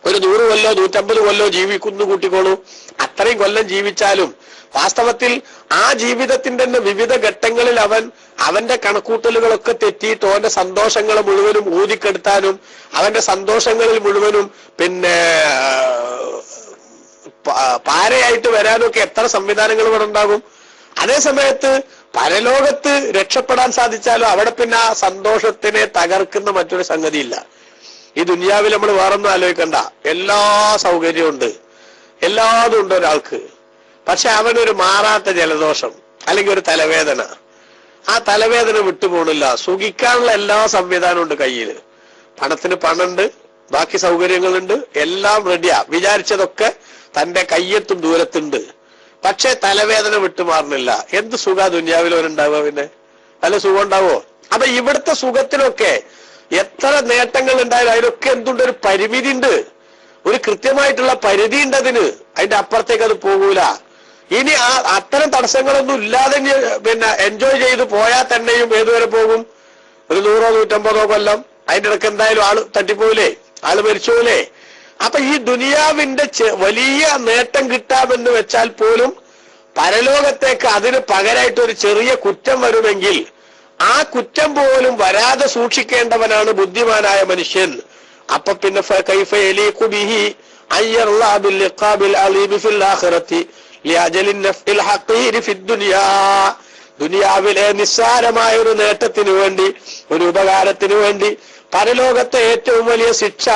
A: ഒരു 100 കൊല്ലോ 150 കൊല്ലോ ജീവിക്കുന്നു കൂട്ടിക്കോളൂ. അത്രയും കൊല്ലം ജീവിച്ചാലും വാസ്തവത്തിൽ ആ ജീവിതത്തിന്റെ തന്നെ വിവിധ ഘട്ടങ്ങളിൽ അവന്റെ കണക്കൂട്ടലുകളൊക്കെ തെറ്റിയിട്ട് അവന്റെ സന്തോഷങ്ങളെ മുഴുവനും ഊതിക്കെടുത്താനും അവന്റെ സന്തോഷങ്ങളിൽ മുഴുവനും പാരയായിട്ട് വരാനൊക്കെ എത്ര സംവിധാനങ്ങൾ ഇവിടെ ഉണ്ടാകും. അതേസമയത്ത് പരലോകത്ത് രക്ഷപ്പെടാൻ സാധിച്ചാലും അവിടെ പിന്നെ ആ സന്തോഷത്തിനെ തകർക്കുന്ന മറ്റൊരു സംഗതിയില്ല. ഈ ദുനിയാവിൽ നമ്മൾ വേറൊന്നും ആലോചിക്കണ്ട, എല്ലാ സൗകര്യവും ഉണ്ട്, എല്ലാതും ഉണ്ട് ഒരാൾക്ക്. പക്ഷെ അവനൊരു മാറാത്ത ജലദോഷം അല്ലെങ്കിൽ ഒരു തലവേദന, ആ തലവേദന വിട്ടുപോണില്ല. സുഖിക്കാനുള്ള എല്ലാ സംവിധാനവും ഉണ്ട് കയ്യിൽ. പണത്തിന് പണമുണ്ട്, ബാക്കി സൗകര്യങ്ങളുണ്ട്, എല്ലാം റെഡിയാ. വിചാരിച്ചതൊക്കെ തന്റെ കയ്യെത്തും ദൂരത്തുണ്ട്. പക്ഷെ തലവേദന വിട്ടുമാറുന്നില്ല. എന്ത് സുഖ ദുനിയാവിലോരുണ്ടാവുക? പിന്നെ നല്ല സുഖം ഉണ്ടാവോ? അപ്പൊ ഇവിടുത്തെ സുഖത്തിനൊക്കെ എത്ര നേട്ടങ്ങൾ ഉണ്ടായാലും അതിലൊക്കെ എന്തുണ്ട്? ഒരു പരിമിതി ഉണ്ട്, ഒരു കൃത്യമായിട്ടുള്ള പരിധി ഉണ്ട് അതിന്. അതിന്റെ അപ്പുറത്തേക്ക് അത് പോകൂല. ഇനി അത്തരം തടസ്സങ്ങളൊന്നും ഇല്ലാതെ പിന്നെ എൻജോയ് ചെയ്ത് പോയാൽ തന്നെയും ഏതുവരെ പോകും? ഒരു 100-150 കൊല്ലം. അതിന്റെ ഇടയ്ക്ക് എന്തായാലും ആള് തട്ടിപ്പോവില്ലേ? ആള് മരിച്ചുപോലേ. അപ്പൊ ഈ ദുനിയാവിന്റെ വലിയ നേട്ടം കിട്ടാമെന്ന് വെച്ചാൽ പോലും പരലോകത്തേക്ക് അതിന് പകരമായിട്ട് ഒരു ചെറിയ കുറ്റം വരുമെങ്കിൽ ആ കുറ്റം പോലും വരാതെ സൂക്ഷിക്കേണ്ടവനാണ് ബുദ്ധിമാനായ മനുഷ്യൻ. അപ്പൊ പിന്നെ കൈഫ യലീഖു ബിഹി അയ്യല്ലാ ബിൽ ഇഖാബിൽ അലീം ഫിൽ ആഖിറതി ലിഅജലിൻ നഫ്ഇൽ ഹഖീർ ഫിദ് ദുനിയാ. ദുനിയാവിലെ നിസ്സാരമായ ഒരു നേട്ടത്തിന് വേണ്ടി, ഒരു ഉപകാരത്തിന് വേണ്ടി പരലോകത്തെ ഏറ്റവും വലിയ ശിക്ഷ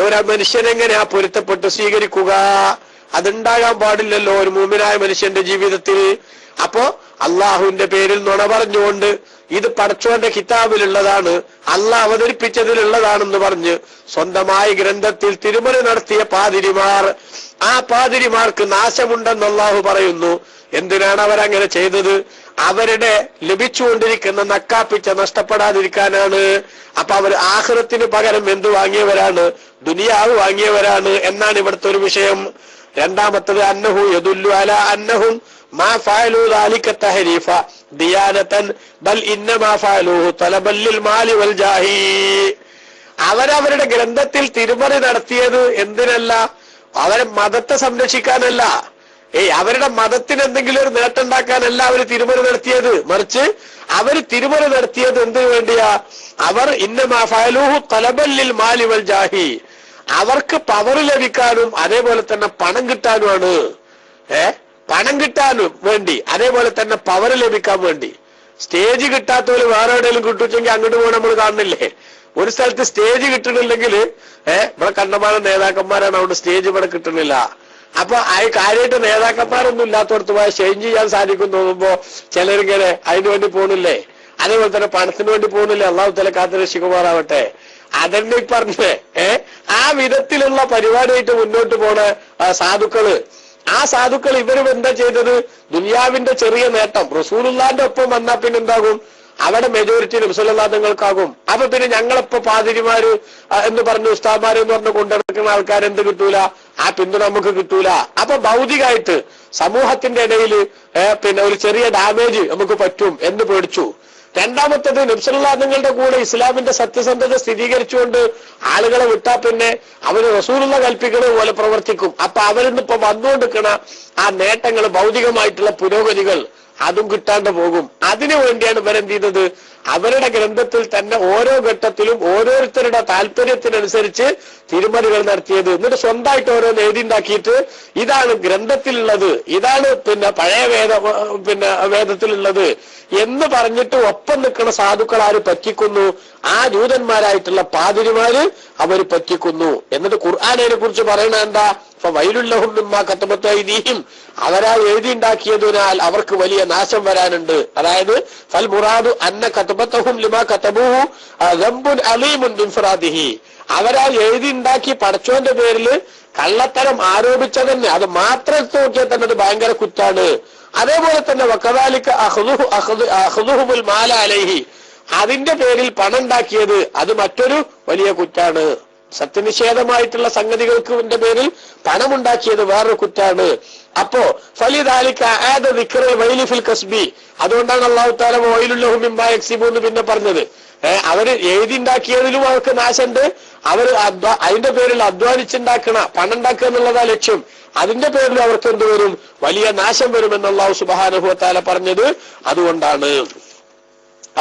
A: ഒരു മനുഷ്യനെങ്ങനെയാ പൊരുത്തപ്പെട്ട് സ്വീകരിക്കുക? അതുണ്ടാകാൻ പാടില്ലല്ലോ ഒരു മുഅ്മിനായ മനുഷ്യന്റെ ജീവിതത്തിൽ. അപ്പോ അള്ളാഹുവിന്റെ പേരിൽ നുണ പറഞ്ഞുകൊണ്ട് ഇത് പടച്ചോന്റെ കിതാബിലുള്ളതാണ്, അള്ളാഹ് അവതരിപ്പിച്ചതിലുള്ളതാണെന്ന് പറഞ്ഞ് സ്വന്തമായി ഗ്രന്ഥത്തിൽ തിരുമറി നടത്തിയ പാതിരിമാർ, ആ പാതിരിമാർക്ക് നാശമുണ്ടെന്ന് അള്ളാഹു പറയുന്നു. എന്തിനാണ് അവരങ്ങനെ ചെയ്തത്? അവരുടെ ലഭിച്ചുകൊണ്ടിരിക്കുന്ന നക്കാപ്പിച്ച നഷ്ടപ്പെടാതിരിക്കാനാണ്. അപ്പൊ അവർ ആഖിറത്തിന് പകരം എന്ത് വാങ്ങിയവരാണ്? ദുനിയാവ് വാങ്ങിയവരാണ് എന്നാണ് ഇവിടുത്തെ ഒരു വിഷയം. രണ്ടാമത്തത് അന്നഹു യദുല്ലു അലാ അന്നഹും മാ ഫഅലു ദാലിക തഹരീഫ ദിയാനതൻ ബൽ ഇന്നമാ ഫഅലുഹു തലബൻ ലിൽ മാലി വൽ ജാഹി. അവരവരുടെ ഗ്രന്ഥത്തിൽ തിരുമറി നടത്തിയത് എന്തിനല്ല? അവരെ മതത്തെ സംരക്ഷിക്കാനല്ല, അവരുടെ മതത്തിന് എന്തെങ്കിലും ഒരു നേട്ടം ഉണ്ടാക്കാനല്ല അവർ തിരുമറി നടത്തിയത്. മറിച്ച് അവർ തിരുമറി നടത്തിയത് എന്തിനു വേണ്ടിയാ? അവർ ഇന്നമാ ഫഅലുഹു തലബൻ ലിൽ മാലി വൽ ജാഹി, അവർക്ക് പവർ ലഭിക്കാനും അതേപോലെ തന്നെ പണം കിട്ടാനുമാണ്. പണം കിട്ടാനും വേണ്ടി, അതേപോലെ തന്നെ പവർ ലഭിക്കാൻ വേണ്ടി. സ്റ്റേജ് കിട്ടാത്തവര് വേറെ എവിടെയെങ്കിലും കിട്ടുവെച്ചെങ്കിൽ അങ്ങോട്ട് പോകാൻ നമ്മൾ കാണുന്നില്ലേ? ഒരു സ്ഥലത്ത് സ്റ്റേജ് കിട്ടണില്ലെങ്കിൽ ഇവിടെ കണ്ടമാനം നേതാക്കന്മാരാണ്, അവിടെ സ്റ്റേജ് ഇവിടെ കിട്ടണില്ല. അപ്പൊ ആ കാര്യമായിട്ട് നേതാക്കന്മാരൊന്നും ഇല്ലാത്തടത്ത് പോയാൽ ചേഞ്ച് ചെയ്യാൻ സാധിക്കും തോന്നുമ്പോ ചിലരിങ്ങനെ അതിനു വേണ്ടി പോണില്ലേ? അതേപോലെ തന്നെ പണത്തിന് വേണ്ടി പോകുന്നില്ലേ? അള്ളാഹു തആല കാത്തുരക്ഷിക്കുമാറാവട്ടെ. അതന്നെ ഈ പറഞ്ഞേ ആ വിധത്തിലുള്ള പരിപാടിയായിട്ട് മുന്നോട്ട് പോണ സാധുക്കള്, ആ സാധുക്കൾ ഇവരും എന്താ ചെയ്തത്? ദുനിയാവിന്റെ ചെറിയ നേട്ടം റസൂലുള്ളാന്റെ ഒപ്പം വന്നാൽ പിന്നെ എന്താകും? അവിടെ മെജോറിറ്റി നബി സ്വല്ലല്ലാഹു തങ്ങൾക്കാകും. അപ്പൊ പിന്നെ ഞങ്ങളിപ്പോ പാതിരിമാര് എന്ന് പറഞ്ഞു ഉസ്താദ്മാര് എന്ന് പറഞ്ഞു കൊണ്ടുനടക്കുന്ന ആൾക്കാർ എന്ത് കിട്ടൂല? ആ പിന്തുണ നമുക്ക് കിട്ടൂല. അപ്പൊ ഭൗതികമായിട്ട് സമൂഹത്തിന്റെ ഇടയിൽ പിന്നെ ഒരു ചെറിയ ഡാമേജ് നമുക്ക് പറ്റും എന്ന് പേടിച്ചു. രണ്ടാമത്തത് നബി സ്വല്ലല്ലാഹു തങ്ങളുടെ കൂടെ ഇസ്ലാമിന്റെ സത്യസന്ധത സ്ഥിരീകരിച്ചുകൊണ്ട് ആളുകളെ വിട്ടാ പിന്നെ അവര് റസൂലുള്ള കൽപ്പിക്കുന്നത് പോലെ പ്രവർത്തിക്കും. അപ്പൊ അവരിന്നിപ്പോ വന്നുകൊണ്ടിരിക്കണ ആ നേട്ടങ്ങൾ, ഭൗതികമായിട്ടുള്ള പുരോഗതികൾ അതും കിട്ടാണ്ട് പോകും. അതിനു വേണ്ടിയാണ് ഇവരെന്ത് ചെയ്തത്? അവരുടെ ഗ്രന്ഥത്തിൽ തന്നെ ഓരോ ഘട്ടത്തിലും ഓരോരുത്തരുടെ താല്പര്യത്തിനനുസരിച്ച് തിരുമറികൾ നടത്തിയത്. എന്നിട്ട് സ്വന്തമായിട്ട് ഓരോന്ന് എഴുതിണ്ടാക്കിയിട്ട് ഇതാണ് ഗ്രന്ഥത്തിലുള്ളത്, ഇതാണ് പിന്നെ പഴയ വേദത്തിലുള്ളത് എന്ന് പറഞ്ഞിട്ട് ഒപ്പം നിൽക്കുന്ന സാധുക്കൾ ആര് പറ്റിക്കുന്നു? ആ ജൂതന്മാരായിട്ടുള്ള പാതിരിമാര് അവർ പറ്റിക്കുന്നു. എന്നിട്ട് ഖുർആനെ കുറിച്ച് പറയണ എന്താ? വൈലുല്ലഹും മിമ്മാ കതബത് ഐദീഹിം, അവരാ എഴുതിണ്ടാക്കിയതിനാൽ അവർക്ക് വലിയ നാശം വരാനുണ്ട്. അതായത് ഫൽ മുറാദു അന്ന കതബതഹും ലിമാ കതബൂഹു ദംബുൻ അലീമുൻ ബിൻഫറാദിഹി, അവരാ എഴുതിണ്ടാക്കി പടച്ചോന്റെ പേരിൽ കള്ളത്തരം ആരോപിച്ചതന്നെ അത് മാത്രം നോക്കിയാൽ തന്നെ അത് ഭയങ്കര കുറ്റാണ്. അതേപോലെ തന്നെ വകദാലിക അഖ്ദുഹുൽ മാല അലൈഹി, അതിന്റെ പേരിൽ പണം ഉണ്ടാക്കിയത് അത് മറ്റൊരു വലിയ കുറ്റാണ്. സത്യനിഷേധമായിട്ടുള്ള സംഗതികൾക്ക് പേരിൽ പണമുണ്ടാക്കിയത് വേറൊരു കുറ്റാണ്. അപ്പോ ഫലിദാലിക ആദ ദിക്റുൽ വൈലി ഫിൽ കസ്ബി, അതുകൊണ്ടാണ് അല്ലാഹു തആല വൈലുല്ലഹും മിമ്മാ യക്സിബൂൻ പിന്നെ പറഞ്ഞത്. അവര് എഴുതിണ്ടാക്കിയതിലും അവർക്ക് നാശമുണ്ട്, അവർ അതിന്റെ പേരിൽ അധ്വാനിച്ചുണ്ടാക്കണ പണം ഉണ്ടാക്കുക എന്നുള്ളതാ ലക്ഷ്യം, അതിന്റെ പേരിൽ അവർക്ക് എന്ത് വരും? വലിയ നാശം വരുമെന്ന് അല്ലാഹു സുബ്ഹാനഹു വ തആല പറഞ്ഞത് അതുകൊണ്ടാണ്.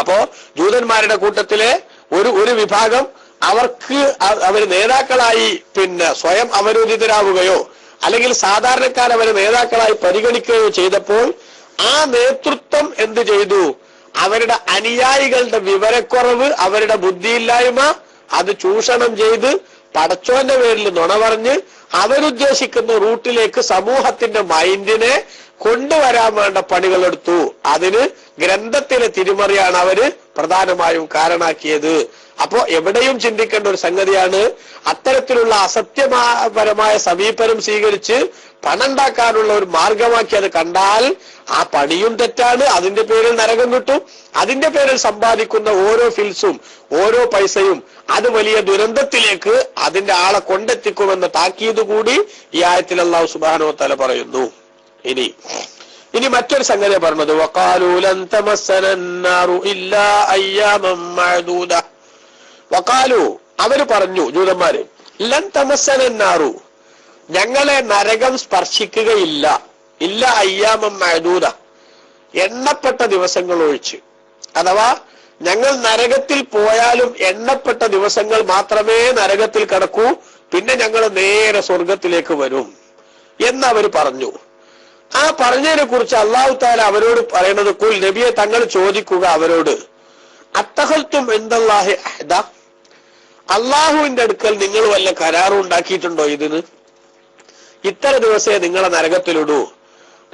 A: അപ്പോ ജൂതന്മാരുടെ കൂട്ടത്തിലെ ഒരു വിഭാഗം അവർക്ക് അവർ നേതാക്കളായി പിന്നെ സ്വയം അവരോധിതരാവുകയോ അല്ലെങ്കിൽ സാധാരണക്കാർ അവരെ നേതാക്കളായി പരിഗണിക്കുകയോ ചെയ്തപ്പോൾ ആ നേതൃത്വം എന്ത് ചെയ്തു? അവരുടെ അനുയായികളുടെ വിവരക്കുറവ്, അവരുടെ ബുദ്ധിയില്ലായ്മ അത് ചൂഷണം ചെയ്ത് പടച്ചോന്റെ പേരിൽ നുണ പറഞ്ഞ് അവരുദ്ദേശിക്കുന്ന റൂട്ടിലേക്ക് സമൂഹത്തിന്റെ മൈൻഡിനെ കൊണ്ടുവരാൻ വേണ്ട പണികളെടുത്തു. അതിന് ഗ്രന്ഥത്തിലെ തിരുമറിയാണ് അവര് പ്രധാനമായും കാരണാക്കിയത്. അപ്പോ എവിടെയും ചിന്തിക്കേണ്ട ഒരു സംഗതിയാണ് അത്തരത്തിലുള്ള അസത്യപരമായ സമീപനം സ്വീകരിച്ച് പണം ഉണ്ടാക്കാനുള്ള ഒരു മാർഗമാക്കി അത് കണ്ടാൽ ആ പണിയും തെറ്റാണ്, അതിന്റെ പേരിൽ നരകം കിട്ടും. അതിന്റെ പേരിൽ സമ്പാദിക്കുന്ന ഓരോ ഫിൽസും ഓരോ പൈസയും അത് വലിയ ദുരന്തത്തിലേക്ക് അതിന്റെ ആളെ കൊണ്ടെത്തിക്കുമെന്ന താക്കീത് കൂടി ഈ ആയത്തിൽ അല്ലാഹു സുബ്ഹാനഹു വ തആല പറയുന്നു. ഇനി മറ്റൊരു സംഗതി പറഞ്ഞത് വഖാലൂ ലൻ തമസ്സനന്നാറു ഇല്ലാ അയ്യാമൻ മഅദൂദ. വഖാലു അവര് പറഞ്ഞു, ജൂതന്മാര്, ലൻ തമസ്സനന്നാറു ഞങ്ങളെ നരകം സ്പർശിക്കുകയില്ല, ഇല്ല അയ്യാമൻ മഅദൂദ എണ്ണപ്പെട്ട ദിവസങ്ങൾ ഒഴിച്ച്. അഥവാ ഞങ്ങൾ നരകത്തിൽ പോയാലും എണ്ണപ്പെട്ട ദിവസങ്ങൾ മാത്രമേ നരകത്തിൽ കടക്കൂ, പിന്നെ ഞങ്ങൾ നേരെ സ്വർഗത്തിലേക്ക് വരും എന്നവര് പറഞ്ഞു. ആ പറഞ്ഞതിനെ കുറിച്ച് അല്ലാഹു തആല അവരോട് പറയുന്നത്, ഖുൽ നബിയെ തങ്ങൾ ചോദിക്കുക അവരോട്, അത്തഖൽതും ഇൻദല്ലാഹി അഹ്ദ, അള്ളാഹുവിന്റെ അടുക്കൽ നിങ്ങൾ വല്ല കരാറും ഉണ്ടാക്കിയിട്ടുണ്ടോ? ഇതിന് ഇത്ര ദിവസമേ നിങ്ങളെ നരകത്തിലിടൂ,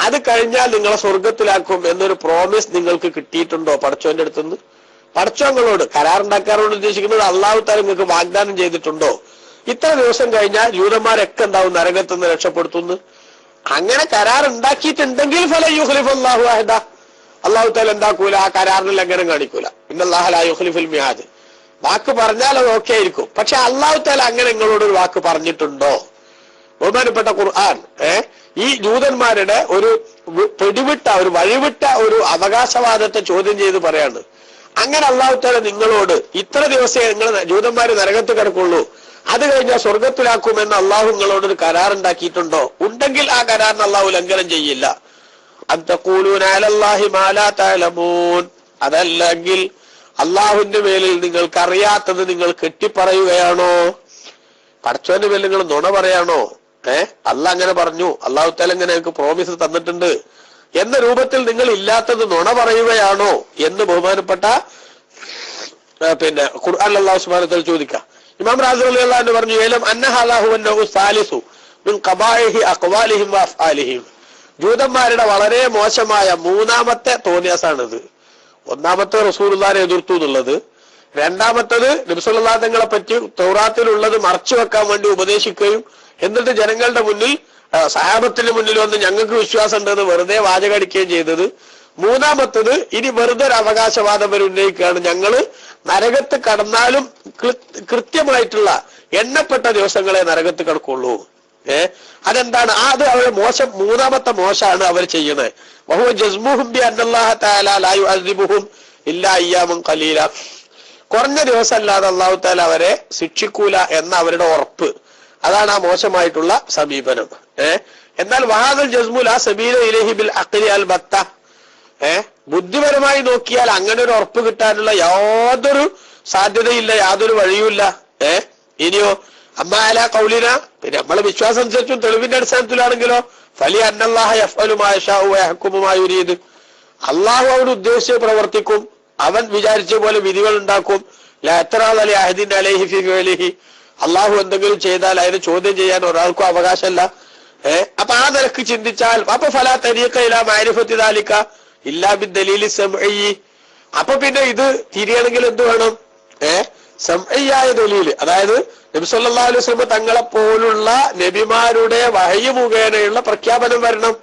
A: അത് കഴിഞ്ഞാൽ നിങ്ങളെ സ്വർഗത്തിലാക്കും എന്നൊരു പ്രോമിസ് നിങ്ങൾക്ക് കിട്ടിയിട്ടുണ്ടോ പടച്ചോന്റെ അടുത്തുനിന്ന്? പടച്ചോങ്ങളോട് കരാറുണ്ടാക്കാറോട് ഉദ്ദേശിക്കുന്നത് അല്ലാഹു തആല നിങ്ങൾക്ക് വാഗ്ദാനം ചെയ്തിട്ടുണ്ടോ ഇത്ര ദിവസം കഴിഞ്ഞാൽ ജൂതന്മാരൊക്കെ എന്താവും നരകത്തുനിന്ന് രക്ഷപ്പെടുത്തുന്നു? അങ്ങനെ കരാർ ഉണ്ടാക്കിയിട്ടുണ്ടെങ്കിൽ ഫല യുഖ്ലിഫുല്ലാഹു അഹ്ദ, അല്ലാഹു തആല എന്താക്കൂല, ആ കരാറിന് ലംഘനം കാണിക്കൂല. ഇന്നല്ലാഹ ലാ യുഖ്ലിഫുൽ മിആദ്. വാക്ക് പറഞ്ഞാൽ അത് ഓക്കെ ആയിരിക്കും. പക്ഷെ അല്ലാഹു തആല അങ്ങനെ നിങ്ങളോട് ഒരു വാക്ക് പറഞ്ഞിട്ടുണ്ടോ? ബഹുമാനപ്പെട്ട ഖുർആൻ ഈ ജൂതന്മാരുടെ ഒരു പിടിവിട്ട ഒരു വഴിവിട്ട ഒരു അവകാശവാദത്തെ ചോദ്യം ചെയ്ത് പറയാണ്. അങ്ങനെ അല്ലാഹു തആല നിങ്ങളോട് ഇത്ര ദിവസമേ നിങ്ങൾ ജൂതന്മാര് നരകത്ത് കിടക്കുള്ളൂ, അത് കഴിഞ്ഞാൽ സ്വർഗത്തിലാക്കുമെന്ന് അള്ളാഹു നിങ്ങളോട് ഒരു കരാറുണ്ടാക്കിയിട്ടുണ്ടോ? ഉണ്ടെങ്കിൽ ആ കരാറിന് അള്ളാഹു ലംഘനം ചെയ്യില്ല. അൻതഖൂലൂന അലല്ലാഹി മാ ലാ തഅലമൂൻ, അതല്ലെങ്കിൽ അള്ളാഹുവിന്റെ മേലിൽ നിങ്ങൾക്ക് അറിയാത്തത് നിങ്ങൾ കെട്ടിപ്പറയുകയാണോ? പടച്ചോന്റെ മേലിൽ നിങ്ങൾ നുണ പറയാണോ? അള്ളാഹ് അങ്ങനെ പറഞ്ഞു, അള്ളാഹു തആല ഇങ്ങനെ നിങ്ങൾക്ക് പ്രോമിസ് തന്നിട്ടുണ്ട് എന്ന രൂപത്തിൽ നിങ്ങൾ ഇല്ലാത്തത് നുണ പറയുകയാണോ എന്ന് ബഹുമാനപ്പെട്ട ഖുർആൻ അല്ലാഹു സുബ്ഹാനഹു വ തആല ചോദിക്കാം. ഇമാം റാസി റളിയല്ലാഹു അൻഹു പറഞ്ഞു, ഏലം അന്ന ഹാദാഹു അന്നഹു സാലിസു മിൻ ഖബാഇഹി അഖ്വാലിഹിം വ അഫ്ആലിഹിം, ജൂതന്മാരുടെ വളരെ മോശമായ മൂന്നാമത്തെ തോന്നിയാസാണിത്. ഒന്നാമത്തെ റസൂലുള്ളാഹിനെ എതിർത്തു എന്നുള്ളത്, രണ്ടാമത്തത് നബി സല്ലല്ലാഹു അലൈഹി വസല്ലമയെ പറ്റി തൗറാത്തിലുള്ളത് മറച്ചു വെക്കാൻ വേണ്ടി ഉപദേശിക്കുകയും എന്നിട്ട് ജനങ്ങളുടെ മുന്നിൽ സഹാബത്തിന്റെ മുന്നിൽ വന്ന് ഞങ്ങൾക്ക് വിശ്വാസം ഉണ്ടെന്ന് വെറുതെ വാചകടിക്കുകയും ചെയ്തത്. മൂന്നാമത്തത് ഇനി വെറുതെ ഒരു അവകാശവാദം വരെ ഉന്നയിക്കുകയാണ്, ഞങ്ങള് നരകത്ത് കടന്നാലും കൃത്യമായിട്ടുള്ള എണ്ണപ്പെട്ട ദിവസങ്ങളെ നരകത്ത് കിടക്കുള്ളൂ. അതെന്താണ്? അത് അവരുടെ മോശം, മൂന്നാമത്തെ മോശമാണ് അവർ ചെയ്യുന്നത്. വഹുവ ജസ്മുഹും ബി അന്നല്ലാഹ തആല ലാ യുഅദ്ദിബുഹും ഇല്ലാ അയ്യാമൻ ഖലീല, കുറഞ്ഞ ദിവസം അല്ലാതെ അല്ലാഹു തആല അവരെ ശിക്ഷിക്കൂല എന്ന അവരുടെ ഉറപ്പ്, അതാണ് ആ മോശമായിട്ടുള്ള സമീപനം. എന്നാൽ വഹാദൽ ജസ്മു ലാ സബീല ഇലൈഹി ബിൽ അഖ്ലി അൽ ബത്ത, ബുദ്ധിപരമായി നോക്കിയാൽ അങ്ങനെ ഒരു ഉറപ്പ് കിട്ടാനുള്ള യാതൊരു സാധ്യതയില്ല, യാതൊരു വഴിയുമില്ല. ഇനിയോ അമ്മാല കൗലിന, പിന്നെ നമ്മളെ വിശ്വാസം അനുസരിച്ചും തെളിവിന്റെ അടിസ്ഥാനത്തിലാണെങ്കിലോ ഫലി അന്നല്ലാഹ യഫ്അലു മാ യശാഉ വയഹ്കുമു മാ യുരീദ്, അള്ളാഹു അവൻ ഉദ്ദേശിച്ച് പ്രവർത്തിക്കും, അവൻ വിചാരിച്ച പോലെ വിധികൾ ഉണ്ടാക്കും. ലാ ഇത്റാദ ലി അഹദിൻ അലൈഹി ഫി ഫിഅലിഹി, അള്ളാഹു എന്തെങ്കിലും ചെയ്താൽ അതിനെ ചോദ്യം ചെയ്യാൻ ഒരാൾക്കും അവകാശമല്ല. അപ്പൊ ആ നിലക്ക് ചിന്തിച്ചാൽ അപ്പൊ ഫലാ തരീഖ ഇലാ മഅരിഫത്തി ദാലിക ഇല്ലാ ബിദ്ദലീലി സമഈ, അപ്പൊ പിന്നെ ഇത് തിരിയണമെങ്കിൽ എന്ത് വേണം? സമഈയായ ദലീല്, അതായത് നബി സല്ലല്ലാഹു അലൈഹി വസല്ലം തങ്ങളെ പോലുള്ള നബിമാരുടെ വഹയി മുഖേനയുള്ള പ്രഖ്യാപനം വരണം.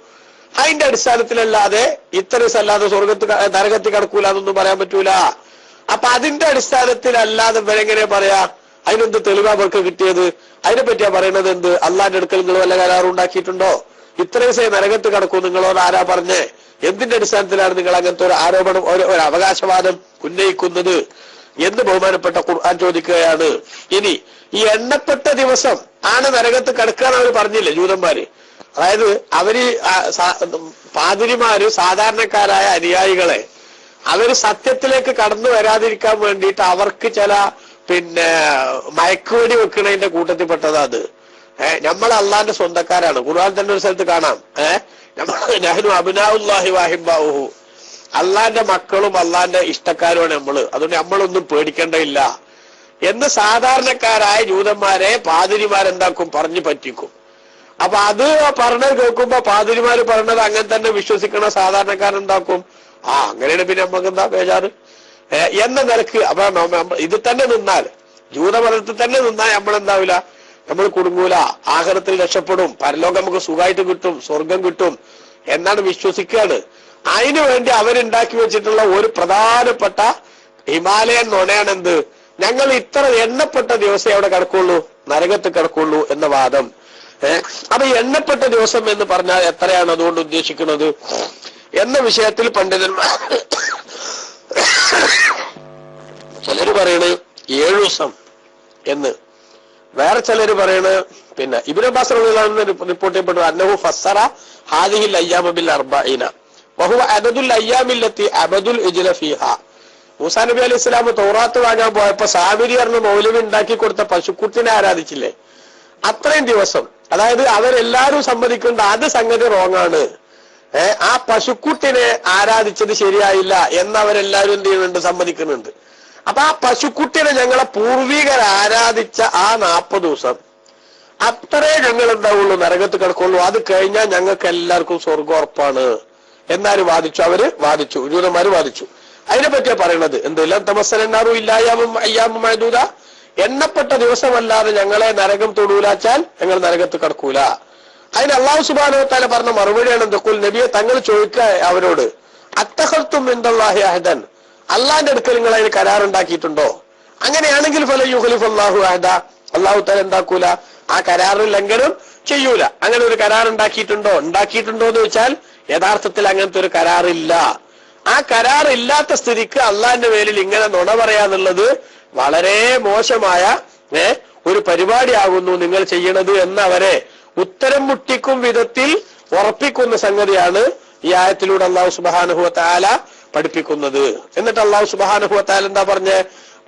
A: അതിന്റെ അടിസ്ഥാനത്തിലല്ലാതെ ഇത്ര അല്ലാതെ സ്വർഗത്ത് നരകത്തിൽ കടക്കൂല എന്നൊന്നും പറയാൻ പറ്റൂല. അപ്പൊ അതിന്റെ അടിസ്ഥാനത്തിലല്ലാതെ ഇവരെങ്ങനെ പറയാ? അതിനെന്ത് തെളിവാ അവർക്ക് കിട്ടിയത്? അതിനെ പറ്റിയാ പറയണത് എന്ത്? അള്ളാന്റെ അടുക്കൽ നിങ്ങൾ വല്ല കരാറുണ്ടാക്കിയിട്ടുണ്ടോ? ഇത്ര ദിവസം നരകത്ത് കടക്കൂ നിങ്ങളോട് ആരാ പറഞ്ഞേ? എന്തിന്റെ അടിസ്ഥാനത്തിലാണ് നിങ്ങൾ അങ്ങനത്തെ ഒരു ആരോപണം, ഒരു അവകാശവാദം ഉന്നയിക്കുന്നത് എന്ന് ബഹുമാനപ്പെട്ട ഖുർആൻ ചോദിക്കുകയാണ്. ഇനി ഈ എണ്ണപ്പെട്ട ദിവസം ആണ് നരകത്ത് കടക്കാൻ അവർ പറഞ്ഞില്ലേ ജൂതന്മാര്? അതായത് അവര് പാതിരിമാര് സാധാരണക്കാരായ അനുയായികളെ അവര് സത്യത്തിലേക്ക് കടന്നു വരാതിരിക്കാൻ വേണ്ടിയിട്ട് അവർക്ക് ചില മയക്കുവെടി വെക്കണതിന്റെ കൂട്ടത്തിൽപ്പെട്ടതാ അത്. നമ്മൾ അള്ളാന്റെ സ്വന്തക്കാരാണ്. ഖുർആൻ തന്നെ ഒരു സ്ഥലത്ത് കാണാം, നഹ്നു അബ്നാഉല്ലാഹി വഹിബ്ബാഉഹു, അള്ളാന്റെ മക്കളും അള്ളാന്റെ ഇഷ്ടക്കാരുമാണ് നമ്മള്, അതുകൊണ്ട് നമ്മളൊന്നും പേടിക്കേണ്ടതില്ല എന്ന് സാധാരണക്കാരായ ജൂതന്മാരെ പാതിരിമാരെന്താക്കും? പറഞ്ഞു പറ്റിക്കും. അപ്പൊ അത് പറഞ്ഞത് കേൾക്കുമ്പോ പാതിരിമാര് പറഞ്ഞത് അങ്ങനെ തന്നെ വിശ്വസിക്കണ സാധാരണക്കാരെന്താക്കും? അങ്ങനെയാണ് പിന്നെ നമുക്ക് എന്താ ബേജാറ്? എന്ന നിലക്ക് അപ്പൊ ഇത് തന്നെ നിന്നാൽ, ജൂതമതത്തിൽ തന്നെ നിന്നാൽ നമ്മളെന്താവില്ല, നമ്മൾ കുടുങ്ങൂല, ആഖിറത്തിൽ രക്ഷപ്പെടും, പരലോകം നമുക്ക് സുഖമായിട്ട് കിട്ടും, സ്വർഗം കിട്ടും എന്നാണ് വിശ്വസിക്കുകയാണ്. അതിനു വേണ്ടി അവരുണ്ടാക്കി വെച്ചിട്ടുള്ള ഒരു പ്രധാനപ്പെട്ട ഹിമാലയൻ നുണയാണ് എന്ത്, ഞങ്ങൾ ഇത്ര എണ്ണപ്പെട്ട ദിവസമേ അവിടെ കിടക്കുള്ളൂ, നരകത്ത് കിടക്കുള്ളൂ എന്ന വാദം. അപ്പൊ എണ്ണപ്പെട്ട ദിവസം എന്ന് പറഞ്ഞാൽ എത്രയാണ് അതുകൊണ്ട് ഉദ്ദേശിക്കുന്നത് എന്ന വിഷയത്തിൽ പണ്ഡിതന്മാർ ചിലര് പറയണ് 7 ദിവസം എന്ന്, വേറെ ചിലര് പറയണ് പിന്നെ ഇബ്നു അബ്ബാസ് റിപ്പോർട്ട് ചെയ്യപ്പെട്ടു അന്നഹു ഫസ്സറ ഹാദിഹിൽ അയ്യാമ ബിൽ അർബഈന വഹുവ അദദുൽ അയ്യാമില്ലത്തി അബദുൽ ഇജ്ല ഫീഹാ. മൂസാ നബി അലൈഹി സ്വലാം തൗറാത്ത് വാങ്ങാൻ പോയപ്പോ സാമിരി പറഞ്ഞ മൗലവി ഉണ്ടാക്കി കൊടുത്ത പശുക്കുട്ടിനെ ആരാധിച്ചില്ലേ, അത്രയും ദിവസം, അതായത് അവരെല്ലാരും സമ്മതിക്കേണ്ട അത് സംഗതി റോങ്ങാണ്, ആ പശുക്കുട്ടിനെ ആരാധിച്ചത് ശരിയായില്ല എന്നവരെല്ലാരും എന്ത് ചെയ്യുന്നുണ്ട്, സമ്മതിക്കുന്നുണ്ട്. അപ്പൊ ആ പശുക്കുട്ടിനെ ഞങ്ങളെ പൂർവികർ ആരാധിച്ച ആ 40 ദിവസം അത്രേ ഞങ്ങൾ എന്താവുള്ളൂ, നരകത്ത് കിടക്കുള്ളൂ, അത് കഴിഞ്ഞാൽ ഞങ്ങൾക്ക് എല്ലാവർക്കും സ്വർഗം ഉറപ്പാണ് എന്നാലും വാദിച്ചു. അവര് വാദിച്ചു, ജൂതന്മാര് വാദിച്ചു. അതിനെ പറ്റിയാ പറയണത് എന്തെല്ലാം തമസ്സലന്നാറു ഇല്ലായ്യാമൂത, എണ്ണപ്പെട്ട ദിവസമല്ലാതെ ഞങ്ങളെ നരകം തൊടൂലാച്ചാൽ ഞങ്ങൾ നരകത്ത് കിടക്കൂല. അതിന് അള്ളാഹു സുബ്ഹാനഹു വ തആല പറഞ്ഞ മറുപടിയാണ് എന്തൊക്കെ നബിയെ തങ്ങൾ ചോദിക്കുക അവരോട്, അത്തഖൽതും മിനല്ലാഹി അഹദൻ, അള്ളാന്റെ അടുക്കൽ നിങ്ങൾ അതിന് കരാറുണ്ടാക്കിയിട്ടുണ്ടോ? അങ്ങനെയാണെങ്കിൽ ഫല യുഖ്ലിഫുല്ലാഹു അഹദ, അള്ളാഹു തആല എന്താക്കൂല, ആ കരാറിൽ ലംഘനം ചെയ്യൂല. അങ്ങനെ ഒരു കരാർ ഉണ്ടാക്കിയിട്ടുണ്ടോ എന്ന് വെച്ചാൽ യഥാർത്ഥത്തിൽ അങ്ങനത്തെ ഒരു കരാറില്ല. ആ കരാറില്ലാത്ത സ്ഥിതിക്ക് അള്ളാന്റെ പേരിൽ ഇങ്ങനെ നുണ പറയാന്നുള്ളത് വളരെ മോശമായ ഒരു പരിപാടിയാകുന്നു നിങ്ങൾ ചെയ്യണത് എന്നവരെ ഉത്തരം മുട്ടിക്കും വിധത്തിൽ ഉറപ്പിക്കുന്ന സംഗതിയാണ് ഈ ആയത്തിലൂടെ അള്ളാഹു സുബ്ഹാനഹു വ തആല പഠിപ്പിക്കുന്നത്. എന്നിട്ട് അള്ളാഹു സുബ്ഹാനഹു വ തആല എന്താ പറഞ്ഞേ,